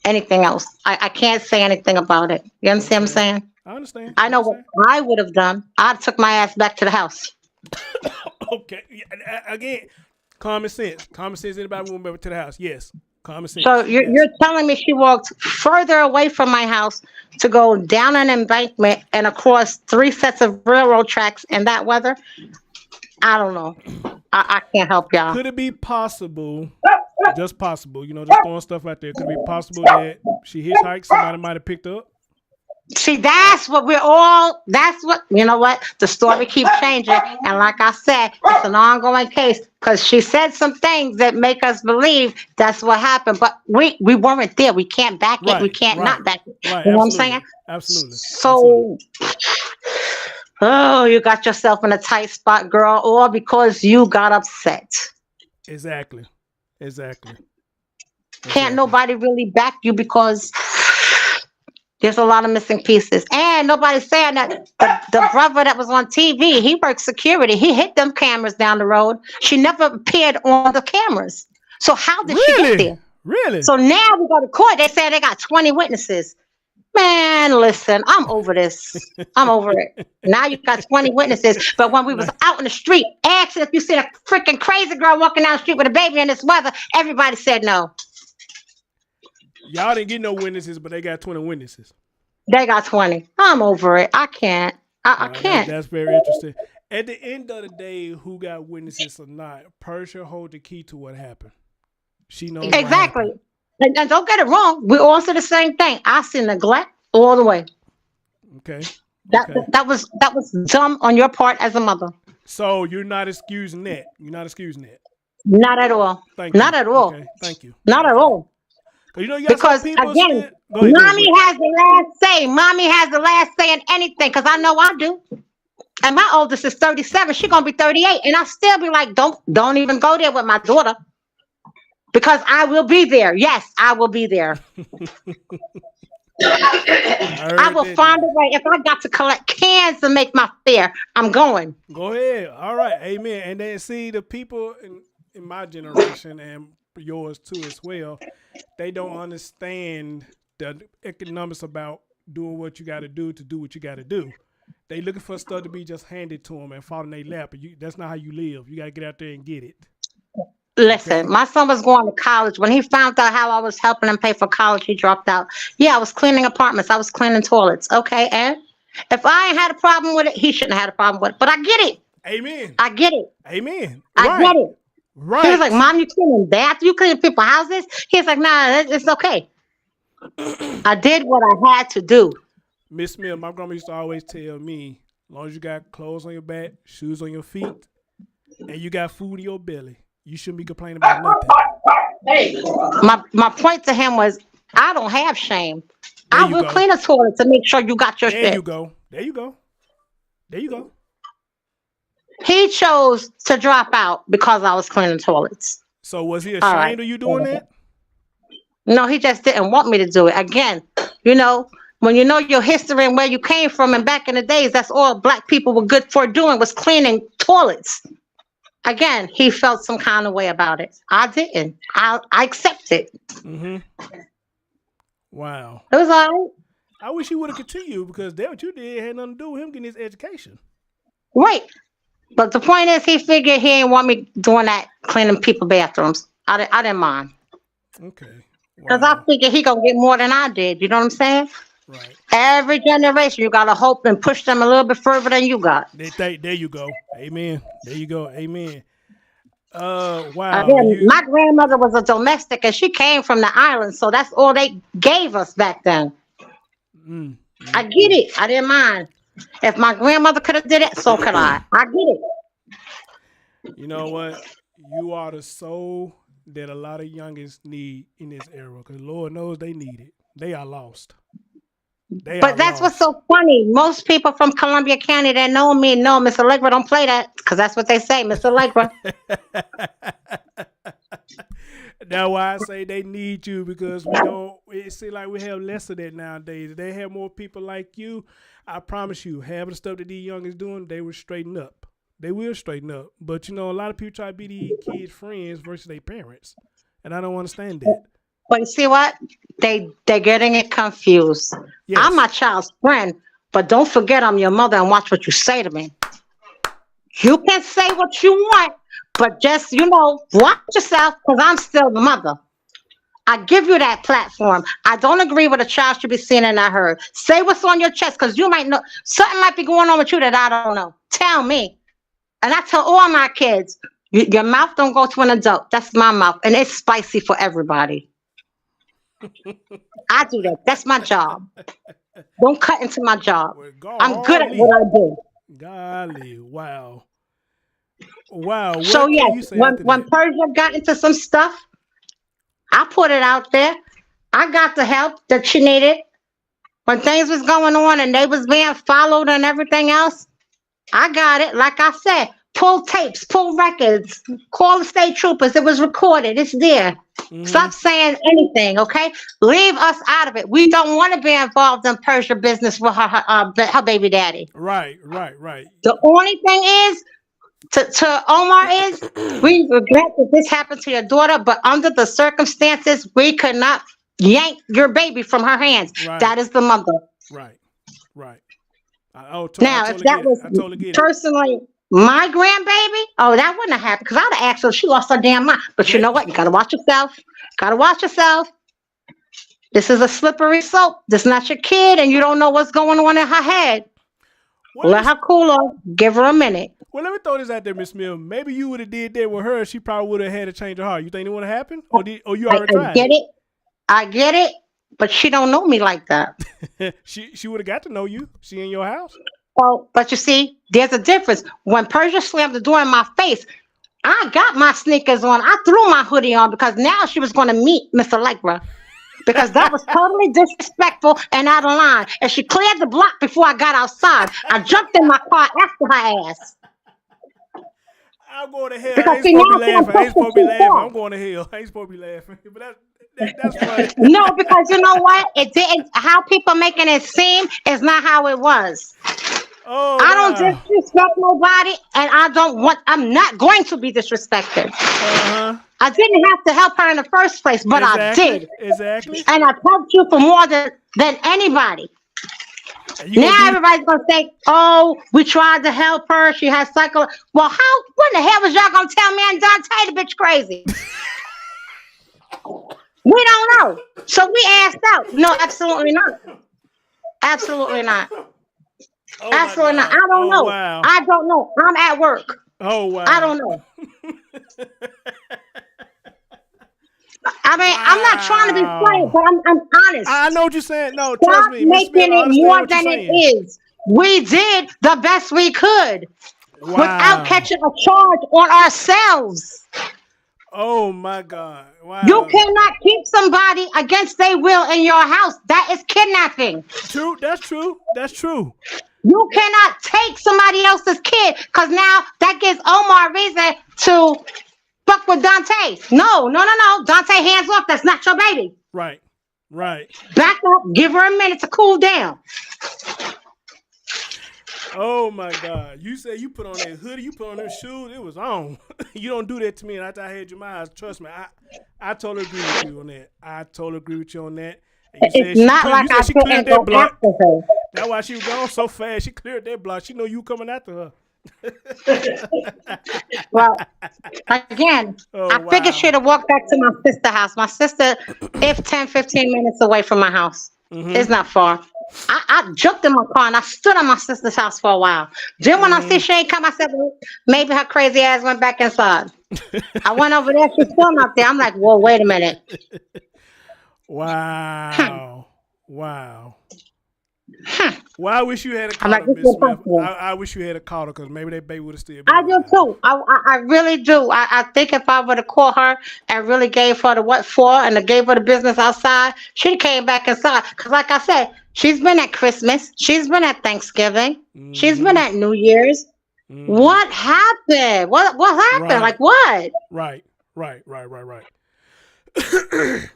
Speaker 6: anything else. I can't say anything about it. You understand what I'm saying?
Speaker 1: I understand.
Speaker 6: I know what I would have done. I'd took my ass back to the house.
Speaker 1: Okay. Yeah, again, common sense. Common sense. Anybody want to to the house? Yes. Common sense.
Speaker 6: So you're telling me she walked further away from my house to go down an embankment and across 3 sets of railroad tracks in that weather? I don't know. I can't help y'all.
Speaker 1: Could it be possible? Just possible. You know, just throwing stuff out there. Could it be possible that she hitchhiked? Somebody might have picked her up.
Speaker 6: See, that's what you know what? The story keeps changing. And like I said, it's an ongoing case because she said some things that make us believe that's what happened. But we weren't there. We can't back it. We can't not back it.
Speaker 1: Right.
Speaker 6: You know what I'm saying?
Speaker 1: Absolutely.
Speaker 6: So, oh, you got yourself in a tight spot, girl, or because you got upset.
Speaker 1: Exactly.
Speaker 6: Can't nobody really back you because there's a lot of missing pieces. And nobody's saying that the brother that was on TV, he worked security. He hit them cameras down the road. She never appeared on the cameras. So how did she get there?
Speaker 1: Really?
Speaker 6: So now we go to court. They say they got 20 witnesses. Man, listen, I'm over this. I'm over it. Now you got 20 witnesses. But when we was out in the street, asking if you see a freaking crazy girl walking down the street with a baby in this weather, everybody said no.
Speaker 1: Y'all didn't get no witnesses, but they got 20 witnesses.
Speaker 6: They got 20. I'm over it. I can't. I can't.
Speaker 1: That's very interesting. At the end of the day, who got witnesses or not, Persia hold the key to what happened. She knows
Speaker 6: Exactly. And don't get it wrong. We all say the same thing. I see neglect all the way.
Speaker 1: Okay.
Speaker 6: That was dumb on your part as a mother.
Speaker 1: So you're not excusing that.
Speaker 6: Not at all.
Speaker 1: Thank you.
Speaker 6: Not at all.
Speaker 1: Okay. Thank you.
Speaker 6: Not at all.
Speaker 1: You know, you got
Speaker 6: Because
Speaker 1: some people
Speaker 6: again,
Speaker 1: saying, go ahead.
Speaker 6: mommy has the last say. Mommy has the last say in anything. Because I know I do. And my oldest is 37. She's gonna be 38, and I still be like, don't even go there with my daughter. Because I will be there. Yes, I will be there. I will find a way. If I got to collect cans to make my fare, I'm going.
Speaker 1: Go ahead. All right. Amen. And then see the people in my generation and yours too as well, they don't understand the economics about doing what you got to do what you got to do. They looking for stuff to be just handed to them and fall in their lap. That's not how you live. You got to get out there and get it.
Speaker 6: Listen, my son was going to college. When he found out how I was helping him pay for college, he dropped out. Yeah, I was cleaning apartments. I was cleaning toilets. Okay, and if I ain't had a problem with it, he shouldn't have had a problem with it. But I get it.
Speaker 1: Amen.
Speaker 6: I get it.
Speaker 1: Amen.
Speaker 6: I get it.
Speaker 1: Right.
Speaker 6: He was like, Mom, you cleaning bathrooms? You cleaning people's houses? He's like, nah, it's okay. I did what I had to do.
Speaker 1: Miss Smith, my grandma used to always tell me, as long as you got clothes on your back, shoes on your feet, and you got food in your belly, you shouldn't be complaining about nothing.
Speaker 6: Hey. My point to him was, I don't have shame. I will clean a toilet to make sure you got your shit.
Speaker 1: There you go. There you go. There you go.
Speaker 6: He chose to drop out because I was cleaning toilets.
Speaker 1: So was he ashamed of you doing that?
Speaker 6: No, he just didn't want me to do it. Again, when you know your history and where you came from, and back in the days, that's all black people were good for doing, was cleaning toilets. Again, he felt some kind of way about it. I didn't. I accept it.
Speaker 1: Mm-hmm. Wow.
Speaker 6: It was all right.
Speaker 1: I wish he would have continued, because that what you did had nothing to do with him getting his education.
Speaker 6: Right. But the point is, he figured he didn't want me doing that, cleaning people's bathrooms. I didn't mind.
Speaker 1: Okay.
Speaker 6: Because I figured he gonna get more than I did. You know what I'm saying?
Speaker 1: Right.
Speaker 6: Every generation, you gotta hope and push them a little bit further than you got.
Speaker 1: There you go. Amen. There you go. Amen. Wow.
Speaker 6: Again, my grandmother was a domestic, and she came from the island, so that's all they gave us back then. I get it. I didn't mind. If my grandmother could have did it, so could I. I get it.
Speaker 1: You know what? You are the soul that a lot of youngins need in this era, because Lord knows they need it. They are lost.
Speaker 6: But that's what's so funny. Most people from Columbia County that know me know Miss Allegra don't play that, because that's what they say, Miss Allegra.
Speaker 1: That's why I say they need you, because we don't. It seems like we have less of that nowadays. If they have more people like you, I promise you, half of the stuff that these youngins doing, they will straighten up. They will straighten up. But a lot of people try to be these kids' friends versus their parents, and I don't understand that.
Speaker 6: But you see what? They're getting it confused. Yes. I'm my child's friend, but don't forget I'm your mother, and watch what you say to me. You can say what you want, but just, watch yourself, because I'm still the mother. I give you that platform. I don't agree with a child should be seen and not heard. Say what's on your chest, because you might know something might be going on with you that I don't know. Tell me. And I tell all my kids, your mouth don't go to an adult. That's my mouth, and it's spicy for everybody. I do that. That's my job. Don't cut into my job. I'm good at what I do.
Speaker 1: Golly, wow. Wow.
Speaker 6: So yes, when Persia got into some stuff, I put it out there. I got the help that she needed. When things was going on and they was being followed and everything else, I got it. Like I said, pull tapes, pull records, call the state troopers. It was recorded. It's there. Mm-hmm. Stop saying anything, okay? Leave us out of it. We don't want to be involved in Persia business with her baby daddy.
Speaker 1: Right.
Speaker 6: The only thing is, to Omar is, we regret that this happened to your daughter, but under the circumstances, we could not yank your baby from her hands. Right. That is the mother.
Speaker 1: Right.
Speaker 6: Now, if that was personally my grandbaby, that wouldn't have happened, because I'd have asked her if she lost her damn mind. But you know what? You got to watch yourself. This is a slippery slope. This is not your kid, and you don't know what's going on in her head. Let her cool off. Give her a minute.
Speaker 1: Well, let me throw this out there, Miss Mill. Maybe you would have did that with her. She probably would have had to change her heart. You think it would have happened? Or you already tried?
Speaker 6: I get it, but she don't know me like that.
Speaker 1: She would have got to know you. She in your house.
Speaker 6: Oh, but you see, there's a difference. When Persia slammed the door in my face, I got my sneakers on. I threw my hoodie on, because now she was going to meet Miss Allegra. Because that was totally disrespectful and out of line. And she cleared the block before I got outside. I jumped in my car after her ass.
Speaker 1: I'm going to hell. I ain't supposed to be laughing. I'm going to hell. I ain't supposed to be laughing. But that's funny.
Speaker 6: No, because you know what? It didn't. How people making it seem is not how it was.
Speaker 1: Oh,
Speaker 6: I don't disrespect nobody, and I'm not going to be disrespected.
Speaker 1: Uh-huh.
Speaker 6: I didn't have to help her in the first place, but I did.
Speaker 1: Exactly.
Speaker 6: And I've helped you for more than anybody. Now everybody's gonna say, "Oh, we tried to help her. She has psycho." Well, how? When the hell was y'all gonna tell me and Dante the bitch crazy? We don't know. So we asked out. No, absolutely not. Absolutely not.
Speaker 1: Oh
Speaker 6: Absolutely not. I don't know.
Speaker 1: Wow.
Speaker 6: I don't know. I'm at work.
Speaker 1: Oh wow.
Speaker 6: I don't know. I mean, I'm not trying to be funny, but I'm honest.
Speaker 1: I know what you're saying. No,
Speaker 6: Stop
Speaker 1: trust me. Miss
Speaker 6: making
Speaker 1: Smith, I
Speaker 6: it
Speaker 1: understand
Speaker 6: more
Speaker 1: what you're
Speaker 6: than it
Speaker 1: saying.
Speaker 6: is. We did the best we could without
Speaker 1: Wow.
Speaker 6: catching a charge on ourselves.
Speaker 1: Oh my God. Wow.
Speaker 6: You cannot keep somebody against their will in your house. That is kidnapping.
Speaker 1: True. That's true. That's true.
Speaker 6: You cannot take somebody else's kid because now that gives Omar a reason to fuck with Dante. No. Dante, hands off. That's not your baby.
Speaker 1: Right. Right.
Speaker 6: Back up. Give her a minute to cool down.
Speaker 1: Oh my God. You say you put on that hoodie, you put on them shoes, it was on. You don't do that to me, and after I had you in my house, trust me, I totally agree with you on that. I totally agree with you on that. And you
Speaker 6: It's not like I couldn't go after her.
Speaker 1: That's why she was gone so fast. She cleared that block. She know you coming after her.
Speaker 6: Well, again, I figured she'd have walked back to my sister's house. My sister, if 10, 15 minutes away from my house. It's not far. I jumped in my car and I stood on my sister's house for a while. Then when I see she ain't come, I said, well, maybe her crazy ass went back inside. I went over there. She's still not there. I'm like, whoa, wait a minute.
Speaker 1: Wow. Wow. Well, I wish you had a call
Speaker 6: like,
Speaker 1: her, Miss Smith. I wish you had a call her because maybe that baby would have still been
Speaker 6: I do
Speaker 1: alive.
Speaker 6: too. I really do. I think if I would have called her and really gave her the what for and gave her the business outside, she'd came back inside. Because like I said, she's been at Christmas. She's been at Thanksgiving. She's been at New Year's. What happened? What happened?
Speaker 1: Right.
Speaker 6: Like what?
Speaker 1: Right.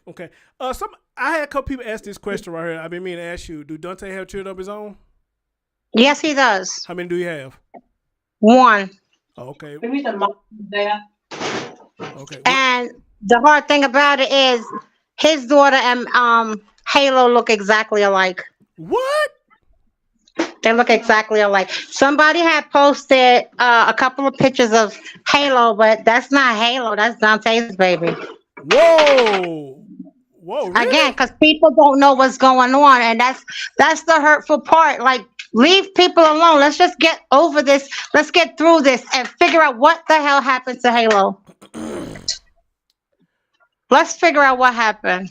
Speaker 1: Okay. I had a couple people ask this question right here. I've been meaning to ask you, do Dante have children of his own?
Speaker 6: Yes, he does.
Speaker 1: How many do you have?
Speaker 6: One.
Speaker 1: Oh, okay. Okay.
Speaker 6: And the hard thing about it is his daughter and Halo look exactly alike.
Speaker 1: What?
Speaker 6: They look exactly alike. Somebody had posted a couple of pictures of Halo, but that's not Halo. That's Dante's baby.
Speaker 1: Whoa. Really?
Speaker 6: Again, because people don't know what's going on, and that's the hurtful part. Like, leave people alone. Let's just get over this. Let's get through this and figure out what the hell happened to Halo. Let's figure out what happened.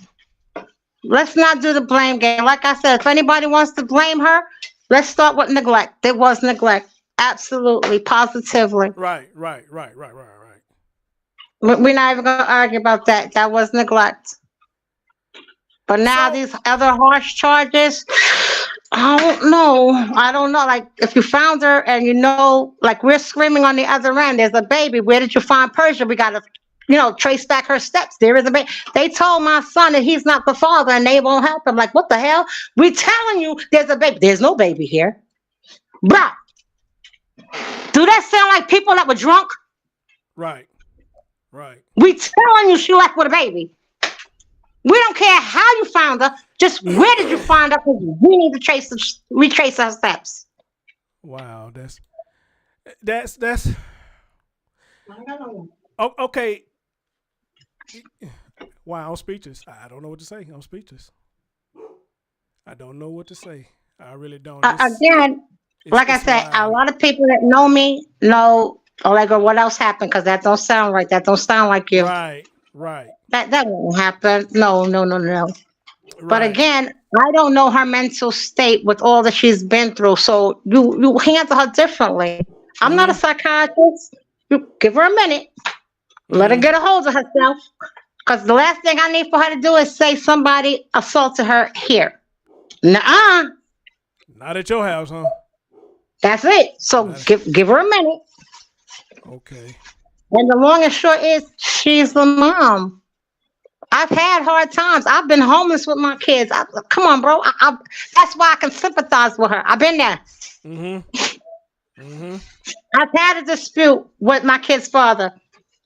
Speaker 6: Let's not do the blame game. Like I said, if anybody wants to blame her, let's start with neglect. There was neglect. Absolutely, positively.
Speaker 1: Right.
Speaker 6: We're not even going to argue about that. That was neglect. But now these other harsh charges, I don't know. Like, if you found her and you know, like we're screaming on the other end, there's a baby. Where did you find Persia? We got to, trace back her steps. There is a baby. They told my son that he's not the father and they won't help him. Like, what the hell? We telling you there's a baby. There's no baby here. Bruh. Do that sound like people that were drunk?
Speaker 1: Right.
Speaker 6: We telling you she left with a baby. We don't care how you found her. Just where did you find her? Because we need to retrace her steps.
Speaker 1: Wow. That's. Oh, okay. Wow. I'm speechless. I don't know what to say. I'm speechless. I don't know what to say. I really don't.
Speaker 6: Again, like I said, a lot of people that know me know, what else happened? Because that don't sound right. That don't sound like you.
Speaker 1: Right.
Speaker 6: That won't happen. No.
Speaker 1: Right.
Speaker 6: But again, I don't know her mental state with all that she's been through. So you handle her differently. I'm not a psychiatrist. You give her a minute. Let her get a hold of herself. Because the last thing I need for her to do is say somebody assaulted her here. Nuh-uh.
Speaker 1: Not at your house, huh?
Speaker 6: That's it. So give her a minute.
Speaker 1: Okay.
Speaker 6: And the long and short is, she's the mom. I've had hard times. I've been homeless with my kids. Come on, bro. That's why I can sympathize with her. I've been there. I've had a dispute with my kid's father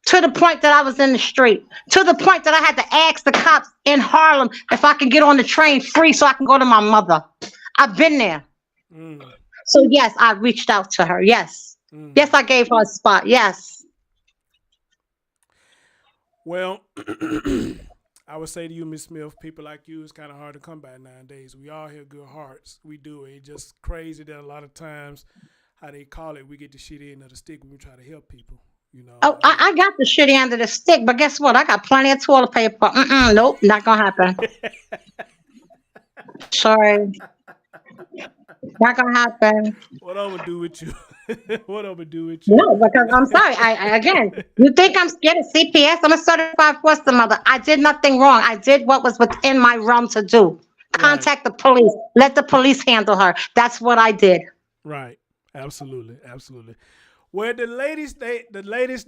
Speaker 6: to the point that I was in the street, to the point that I had to ask the cops in Harlem if I can get on the train free so I can go to my mother. I've been there. So yes, I reached out to her. Yes. Yes, I gave her a spot. Yes.
Speaker 1: Well, I would say to you, Miss Smith, people like you is kind of hard to come by nowadays. We all have good hearts. We do. It's just crazy that a lot of times, how they call it, we get the shit end of the stick when we try to help people. You know.
Speaker 6: Oh, I got the shitty end of the stick, but guess what? I got plenty of toilet paper. Nope, not gonna happen. Sorry, not gonna happen.
Speaker 1: What I'm gonna do with you? What I'm gonna do with you?
Speaker 6: No, because I'm sorry. I again, you think I'm scared of CPS? I'm a certified foster mother. I did nothing wrong. I did what was within my realm to do. Contact the police. Let the police handle her. That's what I did.
Speaker 1: Right. Absolutely. Absolutely. Well, the latest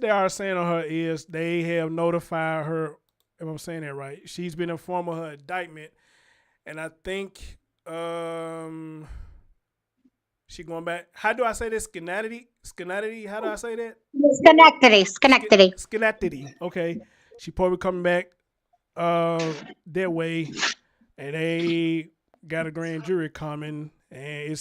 Speaker 1: they are saying on her is they have notified her. If I'm saying that right, she's been informed of her indictment, and I think she going back. How do I say this? Schenectady. How do I say that?
Speaker 6: Schenectady.
Speaker 1: Schenectady. Okay. She probably coming back that way, and they got a grand jury coming, and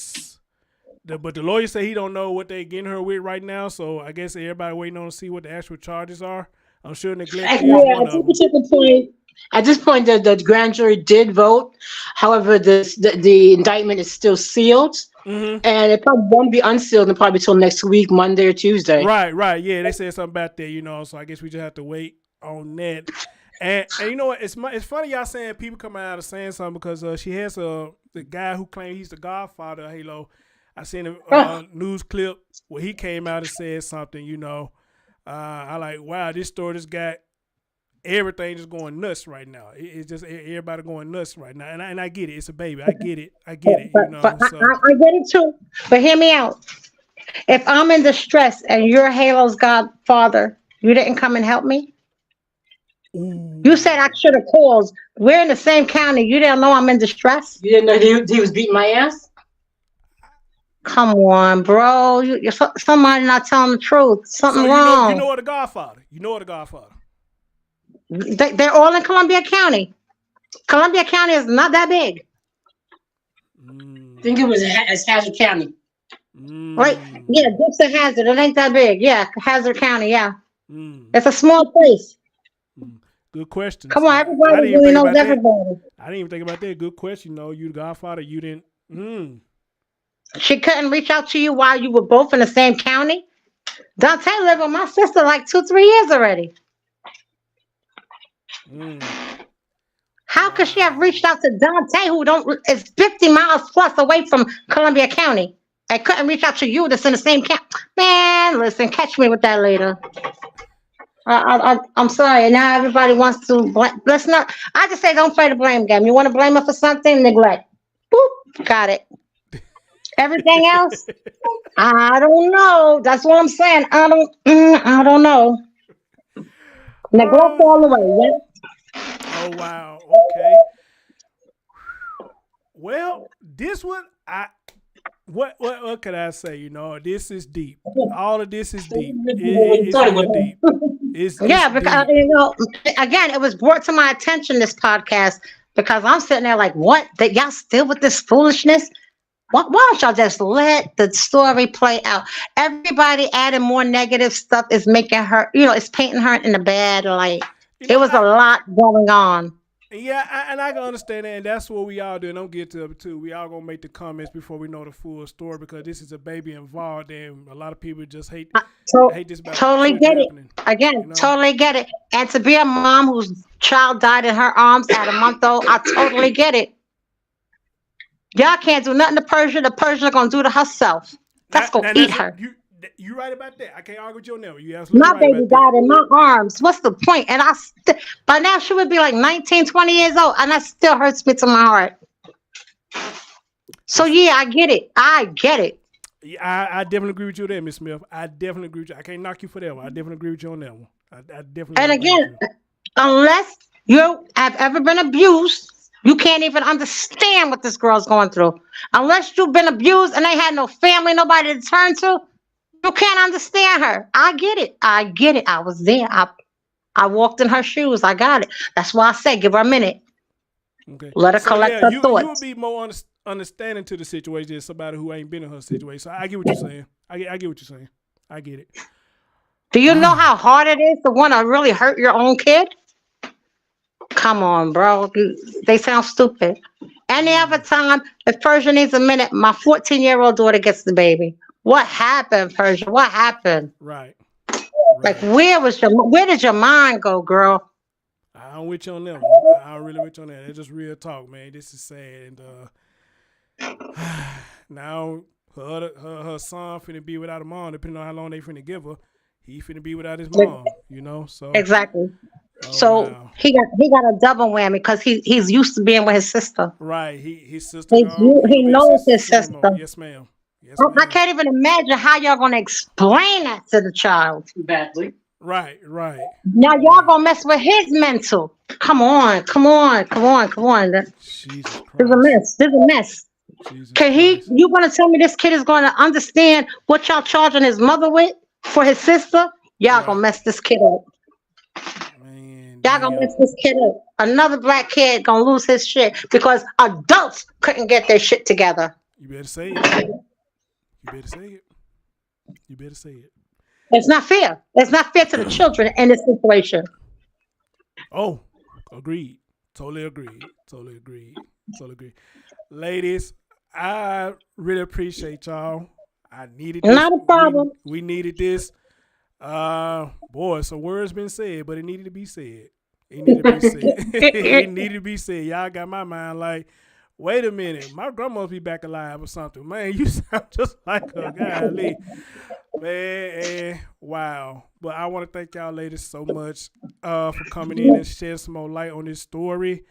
Speaker 1: but the lawyer said he don't know what they getting her with right now, so I guess everybody waiting on to see what the actual charges are. I'm sure neglect is one of them.
Speaker 7: At this point, the grand jury did vote. However, the indictment is still sealed, and it probably won't be unsealed until probably till next week, Monday or Tuesday.
Speaker 1: Right. Yeah, they said something about that, so I guess we just have to wait on that. And you know what? It's funny y'all saying people coming out of saying something because she has the guy who claimed he's the godfather of Halo. I seen a news clip where he came out and said something, I like, wow, this story just got everything just going nuts right now. It's just everybody going nuts right now. And I get it. It's a baby. I get it.
Speaker 6: But I get it too. But hear me out. If I'm in distress and you're Halo's godfather, you didn't come and help me? Ooh. You said I should have called. We're in the same county. You didn't know I'm in distress?
Speaker 7: You didn't know he was beating my ass?
Speaker 6: Come on, bro. You're somebody not telling the truth. Something wrong.
Speaker 1: You know what the Godfather.
Speaker 6: They're all in Columbia County. Columbia County is not that big.
Speaker 7: I think it was Hazard County.
Speaker 6: Right? Yeah, Dixon Hazard. It ain't that big. Yeah, Hazard County. Yeah. It's a small place.
Speaker 1: Good question.
Speaker 6: Come on, everybody really knows everybody.
Speaker 1: I didn't even think about that. Good question. You the Godfather. You didn't.
Speaker 6: She couldn't reach out to you while you were both in the same county? Dante lived with my sister like 2-3 years already. How could she have reached out to Dante, who is 50 miles plus away from Columbia County, and couldn't reach out to you that's in the same county? Man, listen, catch me with that later. I'm sorry. Now everybody wants to blame. Let's not. I just say don't play the blame game. You want to blame her for something? Neglect. Boop. Got it. Everything else, I don't know. That's what I'm saying. I don't know. Neglect all the way. Yeah.
Speaker 1: Oh wow. Okay. Well, this one what could I say? This is deep. All of this is deep. It's deep. It's
Speaker 6: because
Speaker 1: deep.
Speaker 6: Again, it was brought to my attention, this podcast, because I'm sitting there like, what? That y'all still with this foolishness? Why don't y'all just let the story play out? Everybody adding more negative stuff is making her, it's painting her in a bad light. It was a lot going on.
Speaker 1: Yeah, and I can understand that, and that's what we all do. And don't get to it too. We all gonna make the comments before we know the full story because this is a baby involved, and a lot of people just hate this.
Speaker 6: Totally get it. Again, totally get it. And to be a mom whose child died in her arms at a month old, I totally get it. Y'all can't do nothing to Persia. The Persia gonna do to herself. That's gonna eat her.
Speaker 1: You right about that. I can't argue with you now. You absolutely
Speaker 6: my
Speaker 1: right
Speaker 6: baby died in my arms. What's the point? And by now she would be like 19, 20 years old, and that still hurts me to my heart. So yeah, I get it.
Speaker 1: Yeah, I definitely agree with you there, Miss Smith. I definitely agree with you. I can't knock you for that one. I definitely agree with you on that one. I definitely.
Speaker 6: And again, unless you have ever been abused, you can't even understand what this girl's going through. Unless you've been abused and they had no family, nobody to turn to, you can't understand her. I get it. I was there. I walked in her shoes. I got it. That's why I say give her a minute.
Speaker 1: Okay.
Speaker 6: Let her collect her thoughts.
Speaker 1: You would be more understanding to the situation as somebody who ain't been in her situation. So I get what you're saying. I get what you're saying. I get it.
Speaker 6: Do you know how hard it is to want to really hurt your own kid? Come on, bro. They sound stupid. Any other time, if Persia needs a minute, my 14-year-old daughter gets the baby. What happened, Persia? What happened?
Speaker 1: Right.
Speaker 6: Like, where did your mind go, girl?
Speaker 1: I'm with you on them. I'm really with you on that. It's just real talk, man. This is sad. And now her son finna be without a mom, depending on how long they finna give her. He finna be without his mom, you know. So
Speaker 6: exactly.
Speaker 1: Oh,
Speaker 6: So
Speaker 1: wow.
Speaker 6: he got a double whammy because he's used to being with his sister.
Speaker 1: Right. His sister.
Speaker 6: He knows his sister.
Speaker 1: Yes, ma'am. Yes,
Speaker 6: I
Speaker 1: ma'am.
Speaker 6: can't even imagine how y'all gonna explain that to the child.
Speaker 7: Badly.
Speaker 1: Right.
Speaker 6: Now y'all gonna mess with his mental. Come on.
Speaker 1: Jesus Christ.
Speaker 6: There's a mess. You gonna tell me this kid is gonna understand what y'all charging his mother with for his sister? Y'all gonna mess this kid up.
Speaker 1: Man,
Speaker 6: y'all gonna mess this kid up. Another black kid gonna lose his shit because adults couldn't get their shit together.
Speaker 1: You better say it.
Speaker 6: It's not fair. It's not fair to the children in this situation.
Speaker 1: Oh, agreed. Totally agreed. Ladies, I really appreciate y'all. I needed this.
Speaker 6: Not a problem.
Speaker 1: We needed this. Boy, some words been said, but it needed to be said. It needed to be said. Y'all got my mind like, wait a minute, my grandma must be back alive or something. Man, you sound just like her. Golly. Man, wow. But I want to thank y'all ladies so much for coming in and shedding some more light on this story.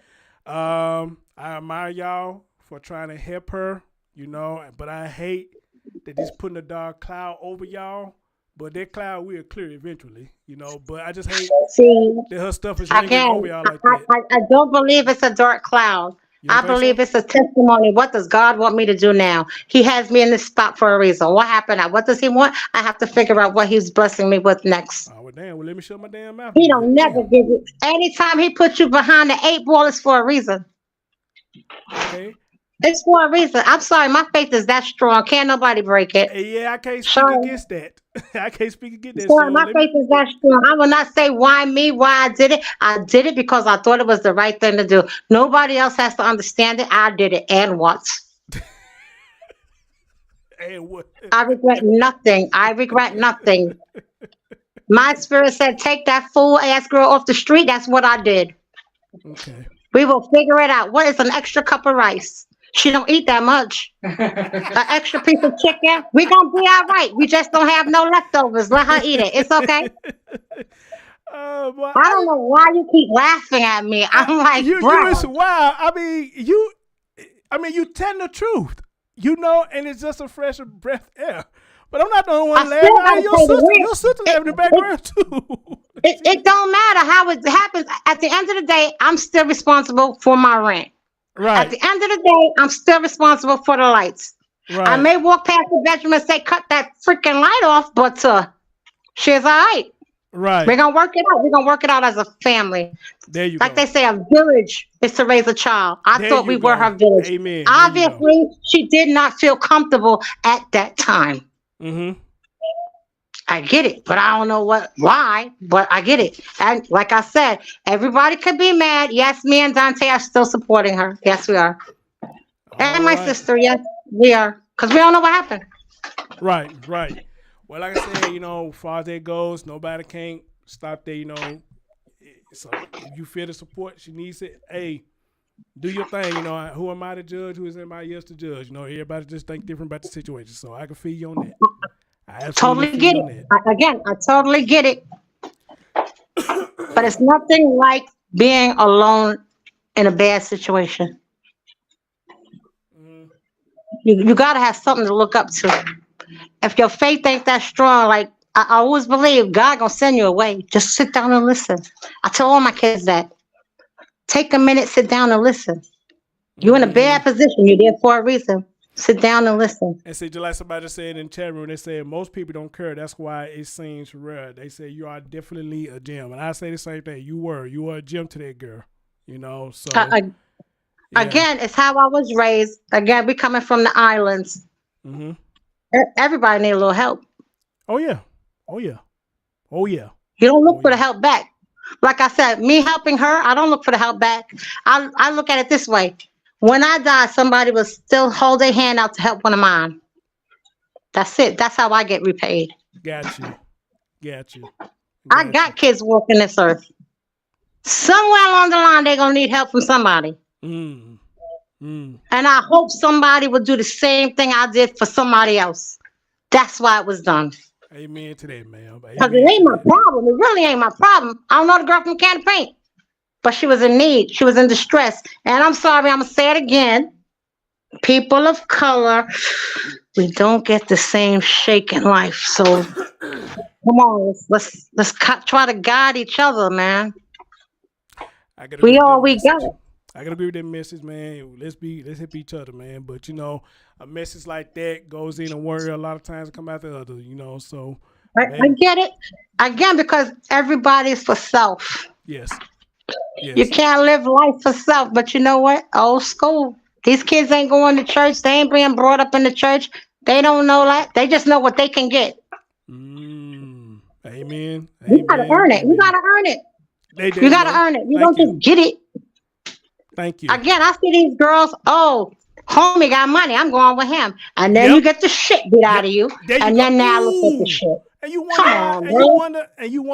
Speaker 1: I admire y'all for trying to help her, you know, but I hate that this putting a dark cloud over y'all. But that cloud will clear eventually, you know. But I just hate that her stuff is lingering over y'all like that.
Speaker 6: I don't believe it's a dark cloud. I believe it's a testimony. What does God want me to do now? He has me in this spot for a reason. What happened? What does he want? I have to figure out what he's blessing me with next.
Speaker 1: Oh, well, damn. Well, let me shut my damn mouth.
Speaker 6: He don't never give you. Anytime he puts you behind the 8 ball, it's for a reason.
Speaker 1: Okay.
Speaker 6: It's for a reason. I'm sorry. My faith is that strong. Can't nobody break it.
Speaker 1: Yeah, I can't speak against that. I can't speak against that.
Speaker 6: Sorry, my faith is that strong. I will not say why me, why I did it. I did it because I thought it was the right thing to do. Nobody else has to understand it. I did it. And what?
Speaker 1: And what?
Speaker 6: I regret nothing. My spirit said, take that fool ass girl off the street. That's what I did.
Speaker 1: Okay.
Speaker 6: We will figure it out. What is an extra cup of rice? She don't eat that much. An extra piece of chicken. We gonna be all right. We just don't have no leftovers. Let her eat it. It's okay.
Speaker 1: Boy,
Speaker 6: I don't know why you keep laughing at me. I'm like, bro.
Speaker 1: Wow. I mean, you telling the truth, you know, and it's just a fresh breath air. But I'm not the only one laughing. Your sister laughing in the background too.
Speaker 6: It don't matter how it happens. At the end of the day, I'm still responsible for my rent.
Speaker 1: Right.
Speaker 6: At the end of the day, I'm still responsible for the lights.
Speaker 1: Right.
Speaker 6: I may walk past the bedroom and say, cut that freaking light off, but she's all right.
Speaker 1: Right.
Speaker 6: We're gonna work it out. We're gonna work it out as a family.
Speaker 1: There you
Speaker 6: like
Speaker 1: go.
Speaker 6: They say, a village is to raise a child. I thought we were her village.
Speaker 1: Amen.
Speaker 6: Obviously, she did not feel comfortable at that time.
Speaker 1: Mm-hmm.
Speaker 6: I get it, but I don't know why, but I get it. And like I said, everybody could be mad. Yes, me and Dante are still supporting her. Yes, we are. And my sister, yes, we are. Because we don't know what happened.
Speaker 1: Right. Well, like I said, you know, as far as that goes, nobody can't stop there, you know. So if you feel the support, she needs it. Hey, do your thing, you know. Who am I to judge? Who is anybody else to judge? You know, everybody just think different about the situation. So I can feel you on that. I
Speaker 6: totally get it. I totally get it. But it's nothing like being alone in a bad situation. Mm-hmm. You got to have something to look up to. If your faith ain't that strong, like I always believe, God gonna send you away. Just sit down and listen. I tell all my kids that. Take a minute, sit down and listen. You're in a bad position. You're there for a reason. Sit down and listen.
Speaker 1: And see, just like somebody said in the chat room, they said most people don't care. That's why it seems rare. They say you are definitely a gem. And I say the same thing. You were a gem to that girl. You know, so. Yeah.
Speaker 6: Again, it's how I was raised. Again, we coming from the islands.
Speaker 1: Mm-hmm.
Speaker 6: Everybody need a little help.
Speaker 1: Oh yeah. Oh yeah. Oh yeah.
Speaker 6: You don't look
Speaker 1: Oh
Speaker 6: for the
Speaker 1: yeah.
Speaker 6: help back. Like I said, me helping her, I don't look for the help back. I look at it this way. When I die, somebody will still hold their hand out to help one of mine. That's it. That's how I get repaid.
Speaker 1: Got you. Got you.
Speaker 6: I
Speaker 1: Got you.
Speaker 6: got kids walking this earth. Somewhere along the line, they're going to need help from somebody.
Speaker 1: Mm. Mm.
Speaker 6: And I hope somebody will do the same thing I did for somebody else. That's why it was done.
Speaker 1: Amen to that, man.
Speaker 6: Because
Speaker 1: Amen
Speaker 6: it ain't
Speaker 1: to
Speaker 6: my
Speaker 1: that.
Speaker 6: problem. It really ain't my problem. I don't know the girl from Can of Paint. But she was in need. She was in distress. And I'm sorry, I'm going to say it again. People of color, we don't get the same shake in life. So come on, let's try to guide each other, man.
Speaker 1: I gotta agree
Speaker 6: We
Speaker 1: with that
Speaker 6: all we got.
Speaker 1: message. I gotta agree with that message, man. Let's help each other, man. But a message like that goes in and worry a lot of times and come out the other, So
Speaker 6: I get it. Again, because everybody's for self.
Speaker 1: yes.
Speaker 6: You
Speaker 1: Yes.
Speaker 6: can't live life for self. But you know what? Old school. These kids ain't going to church. They ain't being brought up in the church. They don't know that. They just know what they can get.
Speaker 1: Mm. Amen.
Speaker 6: You gotta
Speaker 1: Amen.
Speaker 6: earn it. You
Speaker 1: Amen.
Speaker 6: gotta earn it.
Speaker 1: There
Speaker 6: You
Speaker 1: you
Speaker 6: gotta
Speaker 1: go.
Speaker 6: earn it. You
Speaker 1: Thank
Speaker 6: don't
Speaker 1: you.
Speaker 6: just get it.
Speaker 1: Thank you.
Speaker 6: Again, I see these girls. Oh, homie got money. I'm going with him. And then
Speaker 1: Yep.
Speaker 6: you get the shit beat out
Speaker 1: Yep.
Speaker 6: of you.
Speaker 1: There you
Speaker 6: And
Speaker 1: go.
Speaker 6: then now look at the
Speaker 1: Ooh.
Speaker 6: shit.
Speaker 1: And you wonder
Speaker 6: Come
Speaker 1: why
Speaker 6: on, bro.
Speaker 1: why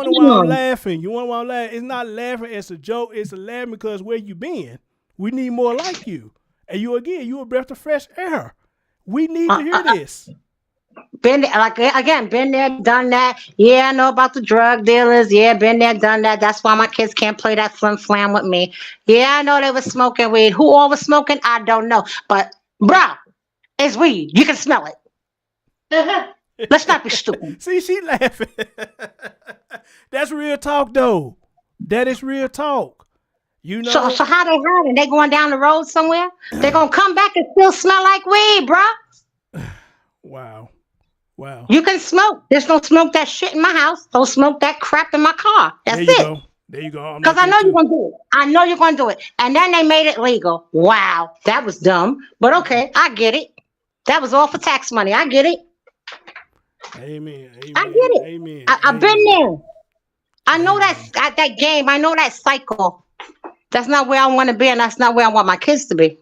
Speaker 6: Come
Speaker 1: I'm
Speaker 6: on.
Speaker 1: laughing. You wonder why I'm laughing. It's not laughing as a joke, it's a laughing because where you been. We need more like you. And you a breath of fresh air. We need to hear this.
Speaker 6: Been there, like again, been there, done that. Yeah, I know about the drug dealers. Yeah, been there, done that. That's why my kids can't play that flim flam with me. Yeah, I know they was smoking weed. Who all was smoking? I don't know. But bruh, it's weed. You can smell it. Let's not be stupid.
Speaker 1: See, she laughing. That's real talk though. That is real talk.
Speaker 6: So how they hiding? They going down the road somewhere? They gonna come back and still smell like weed, bruh.
Speaker 1: Wow. Wow.
Speaker 6: You can smoke. Just don't smoke that shit in my house. Don't smoke that crap in my car. That's
Speaker 1: There you
Speaker 6: it.
Speaker 1: go. There you go. I'm
Speaker 6: Because
Speaker 1: like
Speaker 6: I know
Speaker 1: that
Speaker 6: you're
Speaker 1: too.
Speaker 6: gonna do it. I know you're gonna do it. And then they made it legal. Wow, that was dumb. But okay, I get it. That was all for tax money. I get it.
Speaker 1: Amen.
Speaker 6: I
Speaker 1: Amen.
Speaker 6: get it.
Speaker 1: Amen.
Speaker 6: I've been
Speaker 1: Amen.
Speaker 6: there. I know
Speaker 1: Amen.
Speaker 6: that game. I know that cycle. That's not where I want to be, and that's not where I want my kids to be.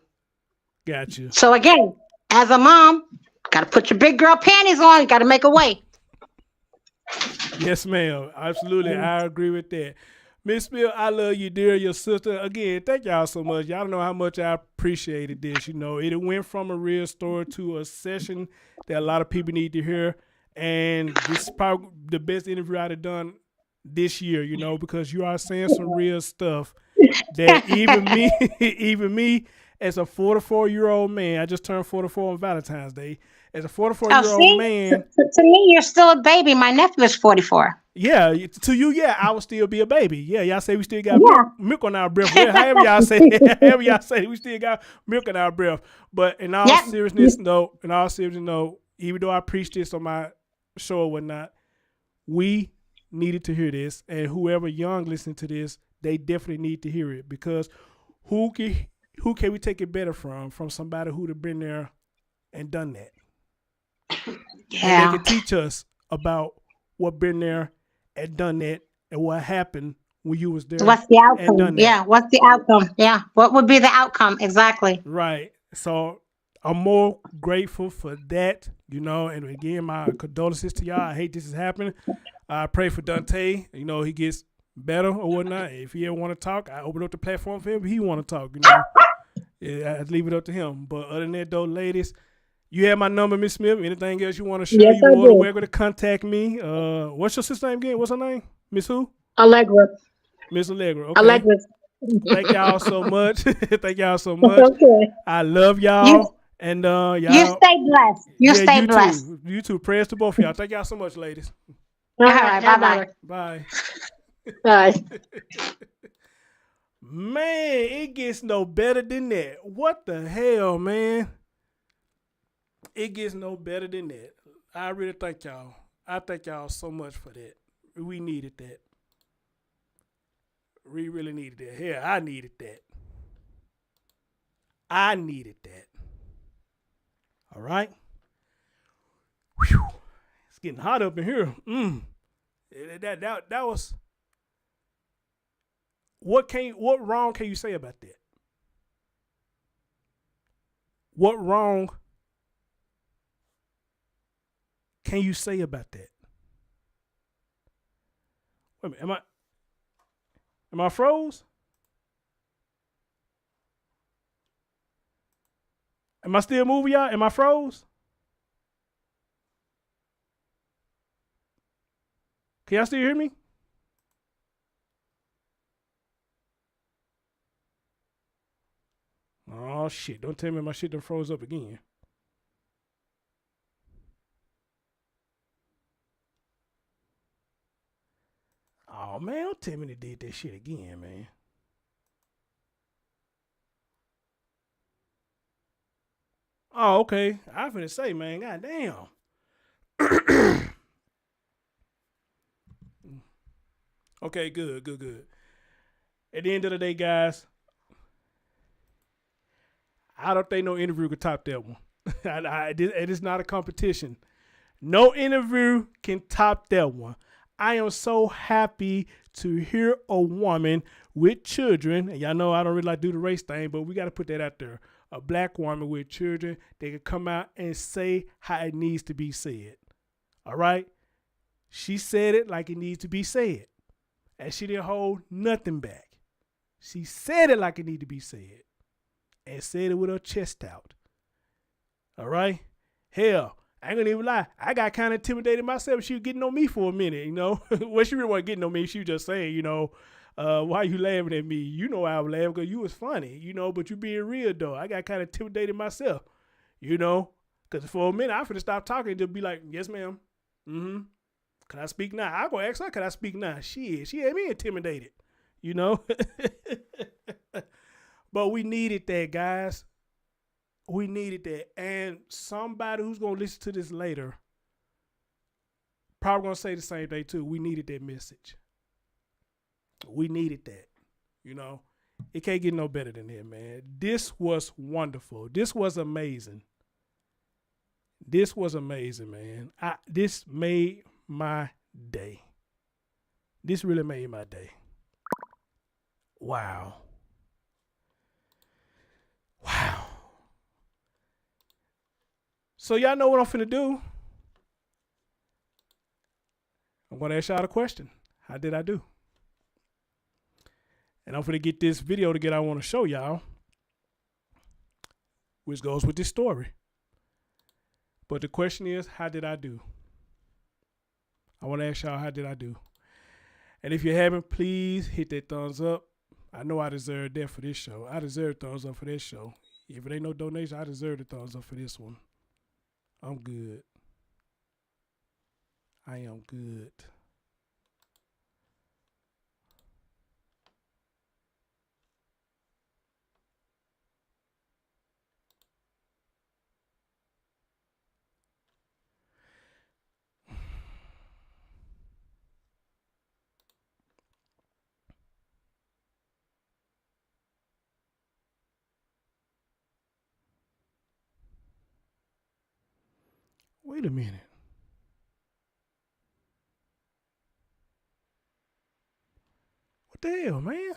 Speaker 1: Got you.
Speaker 6: So again, as a mom, gotta put your big girl panties on. You gotta make a way.
Speaker 1: Yes, ma'am. Absolutely. I agree with that. Miss Mill, I love you, dear. Your sister. Again, thank y'all so much. Y'all don't know how much I appreciated this. It went from a real story to a session that a lot of people need to hear. And this is probably the best interview I'd have done this year, because you are saying some real stuff that even me as a 44-year-old man, I just turned 44 on Valentine's Day. As a 44-year-old man.
Speaker 6: To me, you're still a baby. My nephew is 44.
Speaker 1: Yeah, to you, yeah, I would still be a baby. Yeah, y'all say we still got
Speaker 6: Yeah.
Speaker 1: milk on our breath. Well, however y'all say, we still got milk on our breath. But in all seriousness, even though I preached this on my show or whatnot, we needed to hear this, and whoever young listening to this, they definitely need to hear it, because who can we take it better from somebody who'd have been there and done that.
Speaker 6: Yeah.
Speaker 1: And they can teach us about what been there and done that and what happened when you was there.
Speaker 6: What's the outcome?
Speaker 1: And done that.
Speaker 6: Yeah, what's the outcome? Yeah, what would be the outcome? Exactly.
Speaker 1: Right. So I'm more grateful for that, and again, my condolences to y'all. I hate this is happening. I pray for Dante. He gets better or whatnot. If he ever want to talk, I open up the platform for him. If he want to talk, yeah, I leave it up to him. But other than that, though, ladies, you have my number, Miss Smith. Anything else you want to share,
Speaker 6: Yes,
Speaker 1: you're
Speaker 6: I
Speaker 1: more than
Speaker 6: do.
Speaker 1: welcome to contact me. What's your sister's name again? What's her name? Miss who?
Speaker 6: Allegra.
Speaker 1: Miss Allegra. Okay.
Speaker 6: Allegra.
Speaker 1: Thank y'all so much. Thank y'all so much.
Speaker 6: Okay.
Speaker 1: I love y'all. And y'all.
Speaker 6: You stay blessed. You stay blessed.
Speaker 1: Too. You too. Prayers to both of y'all. Thank y'all so much, ladies.
Speaker 6: All right. Bye-bye.
Speaker 1: Bye.
Speaker 6: Bye.
Speaker 1: Man, it gets no better than that. What the hell, man? It gets no better than that. I really thank y'all. I thank y'all so much for that. We needed that. We really needed that. Hell, I needed that. I needed that. All right. Whew. It's getting hot up in here. That was what wrong can you say about that? What wrong can you say about that? Wait a minute, am I froze? Am I still moving, y'all? Am I froze? Can y'all still hear me? Oh shit! Don't tell me my shit done froze up again. Oh man, don't tell me they did that shit again, man. Oh, okay. I finna say, man, goddamn. Okay, good. At the end of the day, guys, I don't think no interview could top that one. It is not a competition. No interview can top that one. I am so happy to hear a woman with children, and y'all know I don't really like to do the race thing, but we got to put that out there. A black woman with children, they can come out and say how it needs to be said. All right? She said it like it needs to be said. And she didn't hold nothing back. She said it like it needed to be said. And said it with her chest out. All right? Hell, I ain't gonna even lie. I got kind of intimidated myself. She was getting on me for a minute, you know. Well, she really wasn't getting on me. She was just saying, you know, why you laughing at me? You know I was laughing because you was funny, you know, but you being real, though. I got kind of intimidated myself, you know. Because for a minute, I finna stop talking and just be like, yes, ma'am. Mm-hmm. Can I speak now? I go ask her, can I speak now? She had me intimidated, you know. But we needed that, guys. We needed that. And somebody who's going to listen to this later probably going to say the same thing too. We needed that message. We needed that, you know. It can't get no better than that, man. This was wonderful. This was amazing. This was amazing, man. This made my day. This really made my day. Wow. Wow. So y'all know what I'm finna do. I'm gonna ask y'all a question. How did I do? And I'm finna get this video together I want to show y'all, which goes with this story. But the question is, how did I do? I want to ask y'all, how did I do? And if you haven't, please hit that thumbs up. I know I deserve that for this show. I deserve thumbs up for this show. If it ain't no donation, I deserve the thumbs up for this one. I'm good. I am good. Wait a minute. What the hell, man?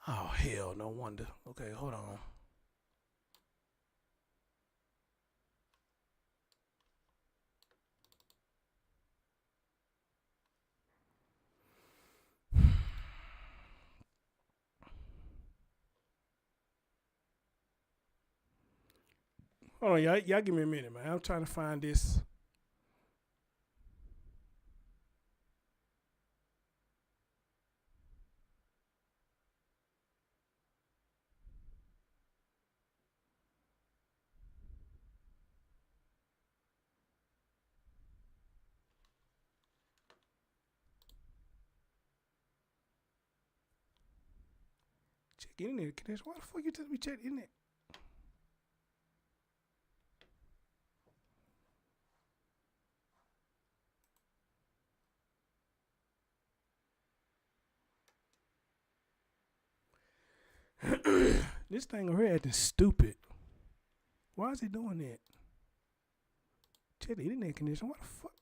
Speaker 1: Oh, hell, no wonder. Okay, hold on. Hold on, y'all give me a minute, man. I'm trying to find this. Check in there. Why the fuck you tell me check in there? This thing over here acting stupid. Why is he doing that? Check the internet connection. What the fuck?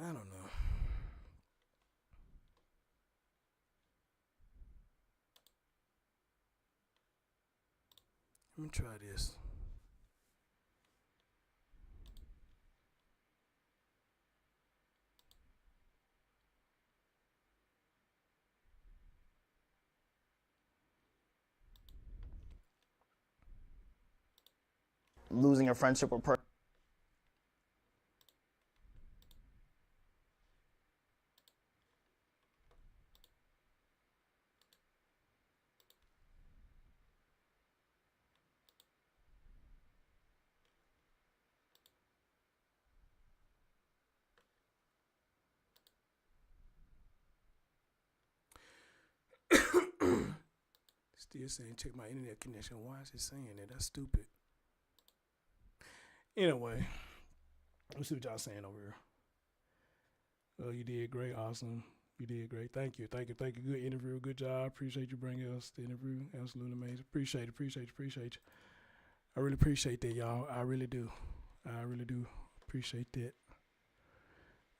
Speaker 1: I don't know. Let me try this.
Speaker 8: Losing a friendship with
Speaker 1: Still saying check my internet connection. Why is it saying that? That's stupid. Anyway, let's see what y'all saying over here. Oh, you did great. Awesome. You did great. Thank you. Thank you. Thank you. Good interview. Good job. Appreciate you bringing us the interview. Absolutely amazing. Appreciate it. Appreciate you. Appreciate you. I really appreciate that, y'all. I really do. I really do appreciate that.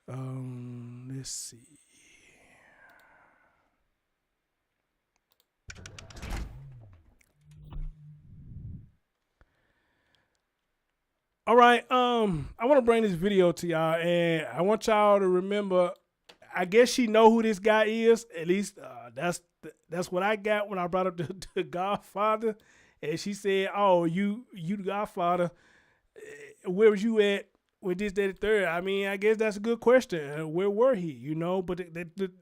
Speaker 1: Let's see. All right, I want to bring this video to y'all, and I want y'all to remember. I guess she know who this guy is. At least that's what I got when I brought up the Godfather, and she said, "Oh, you the Godfather. Where was you at with this, that, and third?" I mean, I guess that's a good question. Where were he? You know, but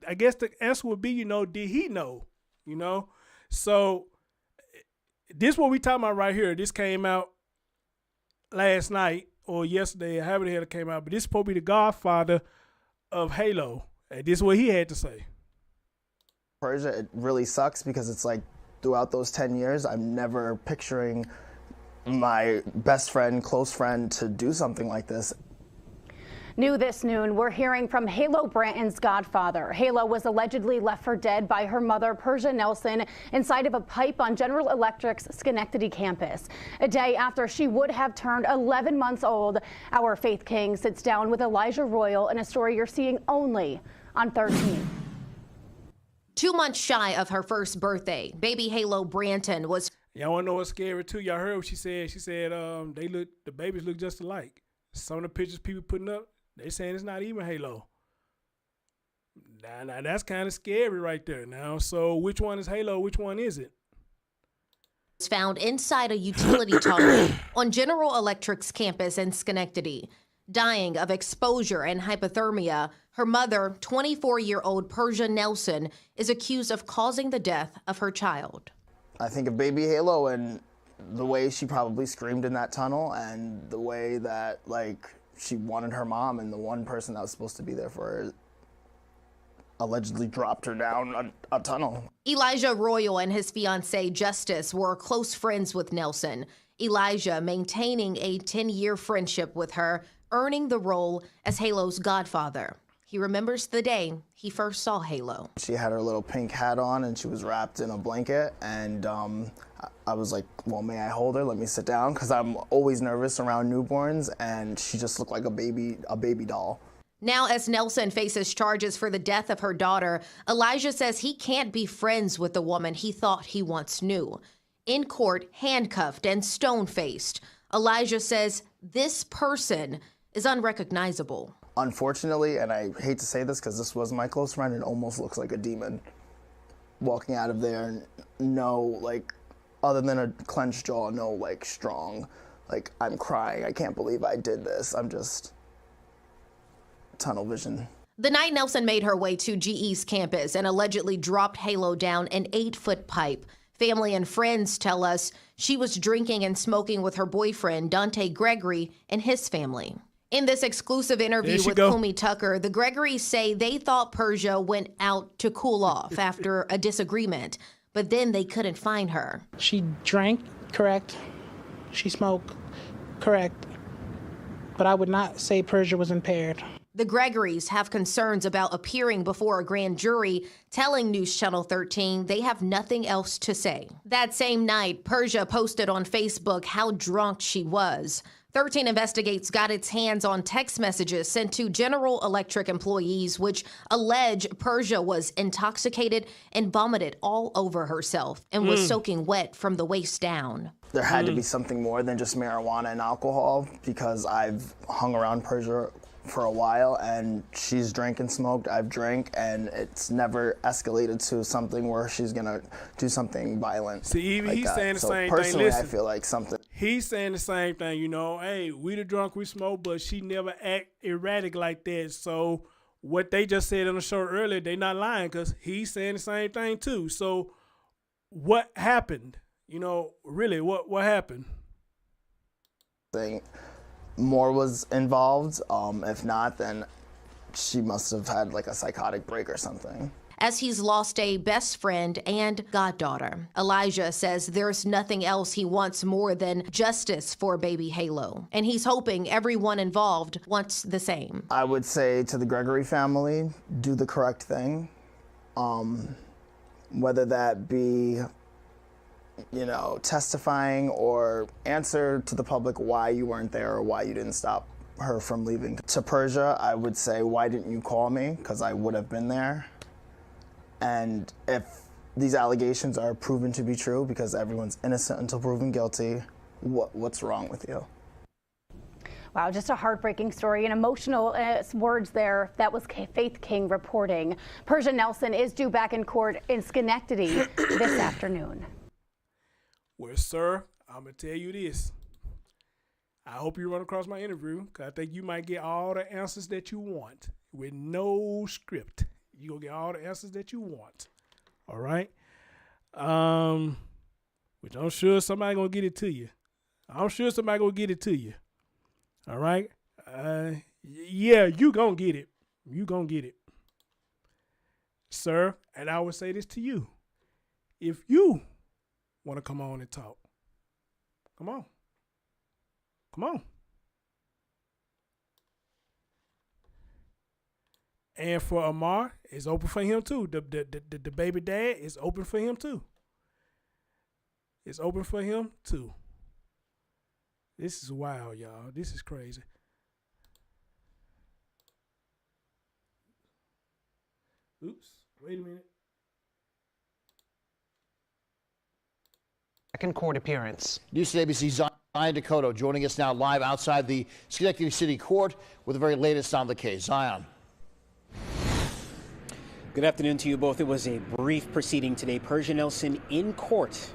Speaker 1: I guess the answer would be, you know, did he know? You know, so this what we talking about right here. This came out last night or yesterday, however the hell it came out, but this is supposed to be the Godfather of Halo. And this is what he had to say.
Speaker 8: Persia, it really sucks because it's like throughout those 10 years, I'm never picturing my best friend, close friend to do something like this.
Speaker 9: New this noon, we're hearing from Halo Branton's godfather. Halo was allegedly left for dead by her mother, Persia Nelson, inside of a pipe on General Electric's Schenectady campus. A day after she would have turned 11 months old, our Faith King sits down with Elijah Royal in a story you're seeing only on 13.
Speaker 10: 2 months shy of her first birthday, baby Halo Branton was.
Speaker 1: Y'all want to know what's scary too? Y'all heard what she said. She said the babies look just alike. Some of the pictures people putting up, they saying it's not even Halo. Now that's kind of scary right there now. So which one is Halo? Which one is it?
Speaker 10: Was found inside a utility tunnel on General Electric's campus in Schenectady. Dying of exposure and hypothermia, her mother, 24-year-old Persia Nelson, is accused of causing the death of her child.
Speaker 8: I think of baby Halo and the way she probably screamed in that tunnel and the way that, like, she wanted her mom, and the one person that was supposed to be there for her allegedly dropped her down a tunnel.
Speaker 10: Elijah Royal and his fiancée Justice were close friends with Nelson. Elijah maintaining a 10-year friendship with her, earning the role as Halo's godfather. He remembers the day he first saw Halo.
Speaker 8: She had her little pink hat on and she was wrapped in a blanket, and I was like, well, may I hold her? Let me sit down, because I'm always nervous around newborns, and she just looked like a baby doll.
Speaker 10: Now, as Nelson faces charges for the death of her daughter, Elijah says he can't be friends with the woman he thought he once knew. In court, handcuffed and stone-faced, Elijah says this person is unrecognizable.
Speaker 8: Unfortunately, and I hate to say this because this was my close friend, it almost looks like a demon walking out of there, and no, like, other than a clenched jaw, no, like, strong, like, I'm crying, I can't believe I did this, I'm just tunnel vision.
Speaker 10: The night Nelson made her way to GE's campus and allegedly dropped Halo down an 8-foot pipe, family and friends tell us she was drinking and smoking with her boyfriend, Dante Gregory, and his family. In this exclusive interview with Kumi Tucker, the Gregorys say they thought Persia went out to cool off after a disagreement, but then they couldn't find her.
Speaker 5: She drank, correct. She smoked, correct. But I would not say Persia was impaired.
Speaker 10: The Gregorys have concerns about appearing before a grand jury, telling News Channel 13 they have nothing else to say. That same night, Persia posted on Facebook how drunk she was. 13 Investigates got its hands on text messages sent to General Electric employees, which allege Persia was intoxicated and vomited all over herself and was soaking wet from the waist down.
Speaker 8: There had to be something more than just marijuana and alcohol, because I've hung around Persia for a while, and she's drank and smoked, I've drank, and it's never escalated to something where she's gonna do something violent.
Speaker 1: See, even
Speaker 8: like
Speaker 1: he's
Speaker 8: that.
Speaker 1: saying the
Speaker 8: So
Speaker 1: same thing.
Speaker 8: personally,
Speaker 1: Listen,
Speaker 8: I feel like something.
Speaker 1: he's saying the same thing, you know, hey, we the drunk, we smoke, but she never act erratic like that. So what they just said on the show earlier, they not lying, because he's saying the same thing too. So what happened? You know, really, what happened?
Speaker 8: More was involved. If not, then she must have had like a psychotic break or something.
Speaker 10: As he's lost a best friend and goddaughter, Elijah says there's nothing else he wants more than justice for baby Halo. And he's hoping everyone involved wants the same.
Speaker 8: I would say to the Gregory family, do the correct thing. Whether that be, you know, testifying or answer to the public why you weren't there or why you didn't stop her from leaving. To Persia, I would say, why didn't you call me? Because I would have been there. And if these allegations are proven to be true, because everyone's innocent until proven guilty, what's wrong with you?
Speaker 9: Wow, just a heartbreaking story and emotional words there. That was Faith King reporting. Persia Nelson is due back in court in Schenectady this afternoon.
Speaker 1: Well, sir, I'm going to tell you this. I hope you run across my interview, because I think you might get all the answers that you want with no script. You're going to get all the answers that you want. All right? Which I'm sure somebody going to get it to you. I'm sure somebody going to get it to you. All right? Yeah, you going to get it. You going to get it. Sir, and I would say this to you. If you want to come on and talk, come on. Come on. And for Amar, it's open for him too. The baby dad is open for him too. It's open for him too. This is wild, y'all. This is crazy. Oops. Wait a minute.
Speaker 11: Second court appearance.
Speaker 12: News ABC's Zion Dakota joining us now live outside the Schenectady City Court with the very latest on the case. Zion.
Speaker 13: Good afternoon to you both. It was a brief proceeding today. Persia Nelson in court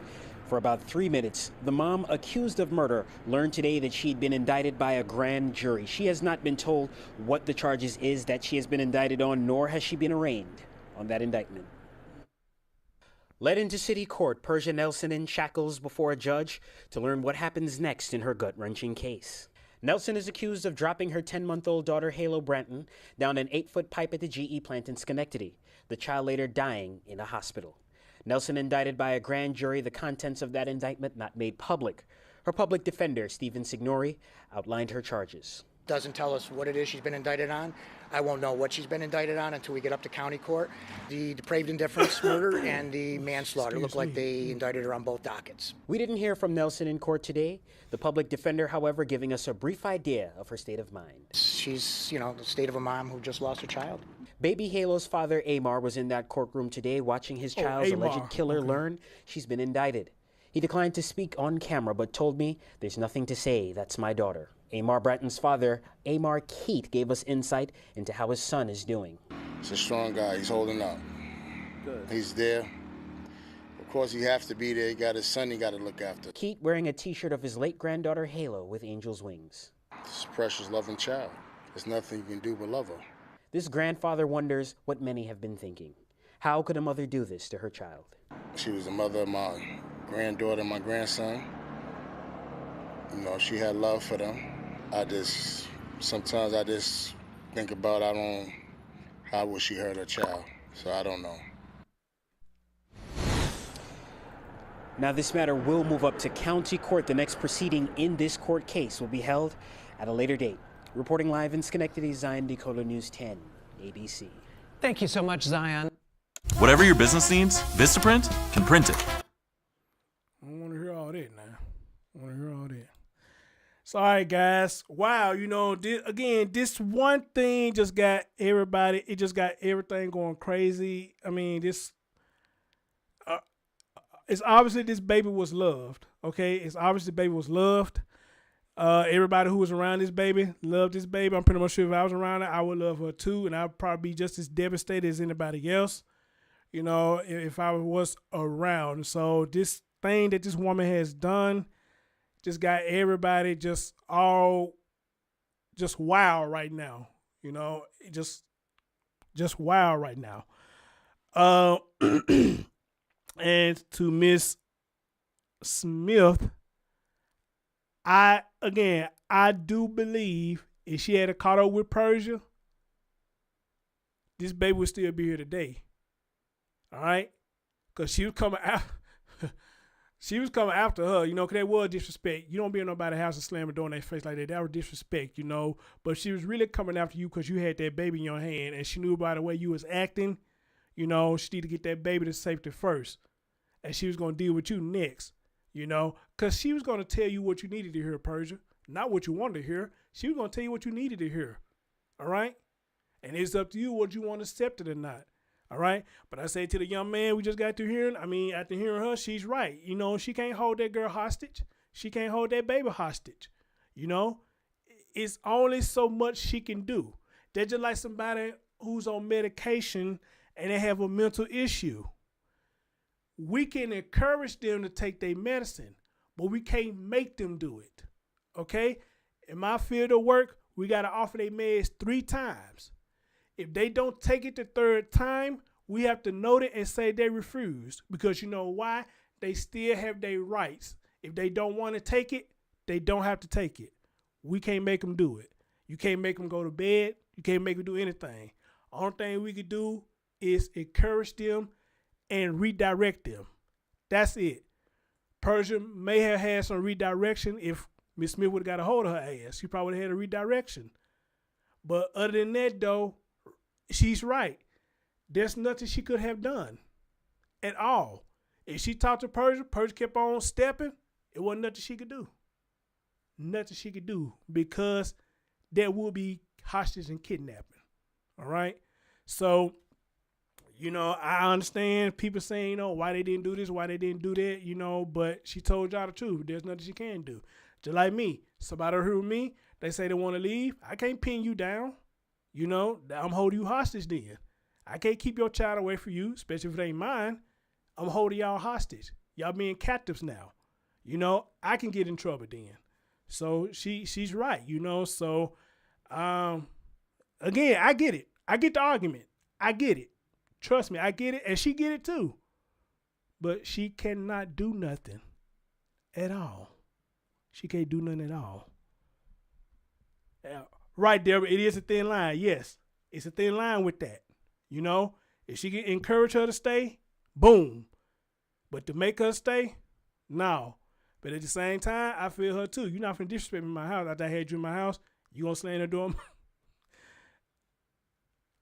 Speaker 13: for about 3 minutes. The mom, accused of murder, learned today that she'd been indicted by a grand jury. She has not been told what the charges is that she has been indicted on, nor has she been arraigned on that indictment. Led into city court, Persia Nelson in shackles before a judge to learn what happens next in her gut-wrenching case. Nelson is accused of dropping her 10-month-old daughter, Halo Branton, down an 8-foot pipe at the GE plant in Schenectady, the child later dying in a hospital. Nelson indicted by a grand jury, the contents of that indictment not made public. Her public defender, Stephen Signori, outlined her charges.
Speaker 11: Doesn't tell us what it is she's been indicted on. I won't know what she's been indicted on until we get up to county court. The depraved indifference murder and the manslaughter look like they indicted her on both dockets.
Speaker 13: We didn't hear from Nelson in court today. The public defender, however, giving us a brief idea of her state of mind.
Speaker 11: She's, you know, the state of a mom who just lost her child.
Speaker 13: Baby Halo's father, Amar, was in that courtroom today watching his child's alleged killer learn she's been indicted. He declined to speak on camera, but told me, "There's nothing to say, that's my daughter." Amar Branton's father, Amar Keat, gave us insight into how his son is doing.
Speaker 14: He's a strong guy. He's holding up. Good. He's there. Of course, he has to be there. He got his son he got to look after.
Speaker 13: Keat wearing a T-shirt of his late granddaughter, Halo, with angel's wings.
Speaker 14: This is a precious, loving child. There's nothing you can do but love her.
Speaker 13: This grandfather wonders what many have been thinking. How could a mother do this to her child?
Speaker 14: She was the mother of my granddaughter and my grandson. You know, she had love for them. Sometimes I just think about how would she hurt her child, so I don't know.
Speaker 13: Now this matter will move up to county court. The next proceeding in this court case will be held at a later date. Reporting live in Schenectady, Zion Dakota News 10, ABC.
Speaker 15: Thank you so much, Zion.
Speaker 16: Whatever your business needs, Vistaprint can print it.
Speaker 1: I don't want to hear all that now. I want to hear all that. So, all right, guys. Wow, this one thing just got everybody, it just got everything going crazy. I mean, it's obviously this baby was loved, okay? It's obviously the baby was loved. Everybody who was around this baby loved this baby. I'm pretty much sure if I was around her, I would love her too, and I'd probably be just as devastated as anybody else, if I was around. So this thing that this woman has done just got everybody just wow right now. Just wow right now. And to Miss Smith, I do believe if she had caught up with Persia, this baby would still be here today. All right? Because she was coming after her, because that was disrespect. You don't be in nobody's house and slam a door in their face like that. That was disrespect, But she was really coming after you because you had that baby in your hand, and she knew by the way you was acting, she needed to get that baby to safety first. And she was going to deal with you next, because she was going to tell you what you needed to hear, Persia, not what you wanted to hear. She was going to tell you what you needed to hear, all right? And it's up to you what you want to accept it or not, all right? But I say to the young man we just got to hearing, after hearing her, she's right. She can't hold that girl hostage. She can't hold that baby hostage, It's only so much she can do. They're just like somebody who's on medication and they have a mental issue. We can encourage them to take their medicine, but we can't make them do it, okay? In my field of work, we got to offer their meds 3 times. If they don't take it the 3rd time, we have to note it and say they refused, because you know why? They still have their rights. If they don't want to take it, they don't have to take it. We can't make them do it. You can't make them go to bed. You can't make them do anything. Only thing we could do is encourage them and redirect them. That's it. Persia may have had some redirection if Miss Smith would have got a hold of her ass. She probably would have had a redirection. But other than that, though, she's right. There's nothing she could have done at all. If she talked to Persia, Persia kept on stepping, it wasn't nothing she could do. Nothing she could do, because there will be hostage and kidnapping. All right? So, I understand people saying, why they didn't do this, why they didn't do that, but she told y'all the truth. There's nothing she can do. Just like me. Somebody heard me, they say they want to leave. I can't pin you down. I'm holding you hostage then. I can't keep your child away from you, especially if it ain't mine. I'm holding y'all hostage. Y'all being captives now. I can get in trouble then. So she's right, So, again, I get it. I get the argument. I get it. Trust me, I get it, and she get it too. But she cannot do nothing at all. She can't do nothing at all. Right there, it is a thin line. Yes, it's a thin line with that. If she can encourage her to stay, boom. But to make her stay, no. But at the same time, I feel her too. You're not finna disrespect me in my house. After I had you in my house, you gonna slam the door?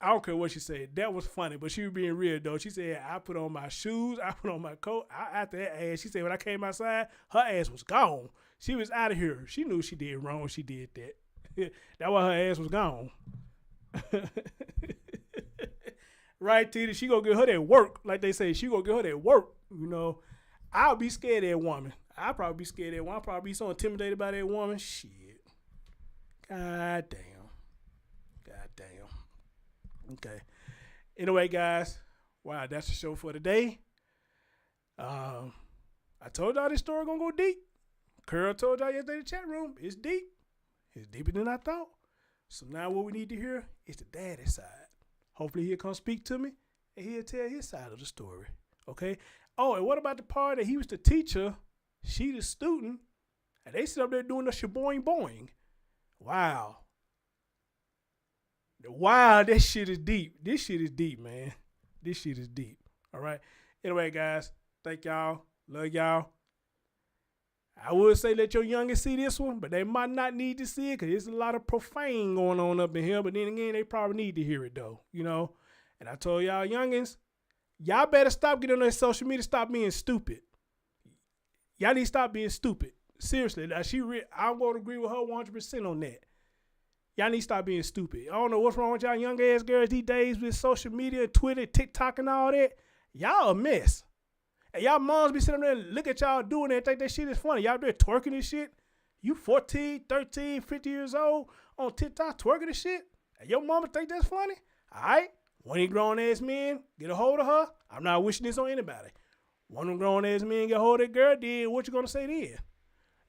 Speaker 1: I don't care what she said. That was funny, but she was being real though. She said, I put on my shoes, I put on my coat. After that ass, she said when I came outside, her ass was gone. She was out of here. She knew she did wrong when she did that. That's why her ass was gone. Right, Tita? She gonna get her that work. Like they say, she gonna get her that work. I'll be scared of that woman. I'll probably be scared of that woman. I'll probably be so intimidated by that woman. Shit. God damn. Okay. Anyway, guys. Wow, that's the show for today. I told y'all this story gonna go deep. Curl told y'all yesterday in the chat room. It's deep. It's deeper than I thought. So now what we need to hear is the daddy side. Hopefully he'll come speak to me and he'll tell his side of the story. Okay? Oh, and what about the part that he was the teacher, she the student, and they sit up there doing the shaboing boing? Wow. Wow, this shit is deep. This shit is deep, man. This shit is deep. All right? Anyway, guys, thank y'all. Love y'all. I would say let your youngest see this one, but they might not need to see it because there's a lot of profane going on up in here. But then again, they probably need to hear it though, you know. And I told y'all youngins, y'all better stop getting on their social media, stop being stupid. Y'all need to stop being stupid. Seriously, I'm going to agree with her 100% on that. Y'all need to stop being stupid. I don't know what's wrong with y'all young ass girls these days with social media, Twitter, TikTok, and all that. Y'all a mess. And y'all moms be sitting there and look at y'all doing that and think that shit is funny. Y'all there twerking and shit. You 14, 13, 50 years old on TikTok twerking and shit. And your mama think that's funny? All right. One of you grown ass men get a hold of her. I'm not wishing this on anybody. One of them grown ass men get a hold of that girl, then what you gonna say then?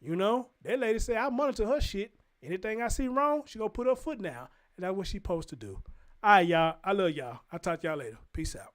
Speaker 1: You know, that lady say I monitor her shit. Anything I see wrong, she gonna put her foot down. And that's what she supposed to do. All right, y'all. I love y'all. I'll talk to y'all later. Peace out.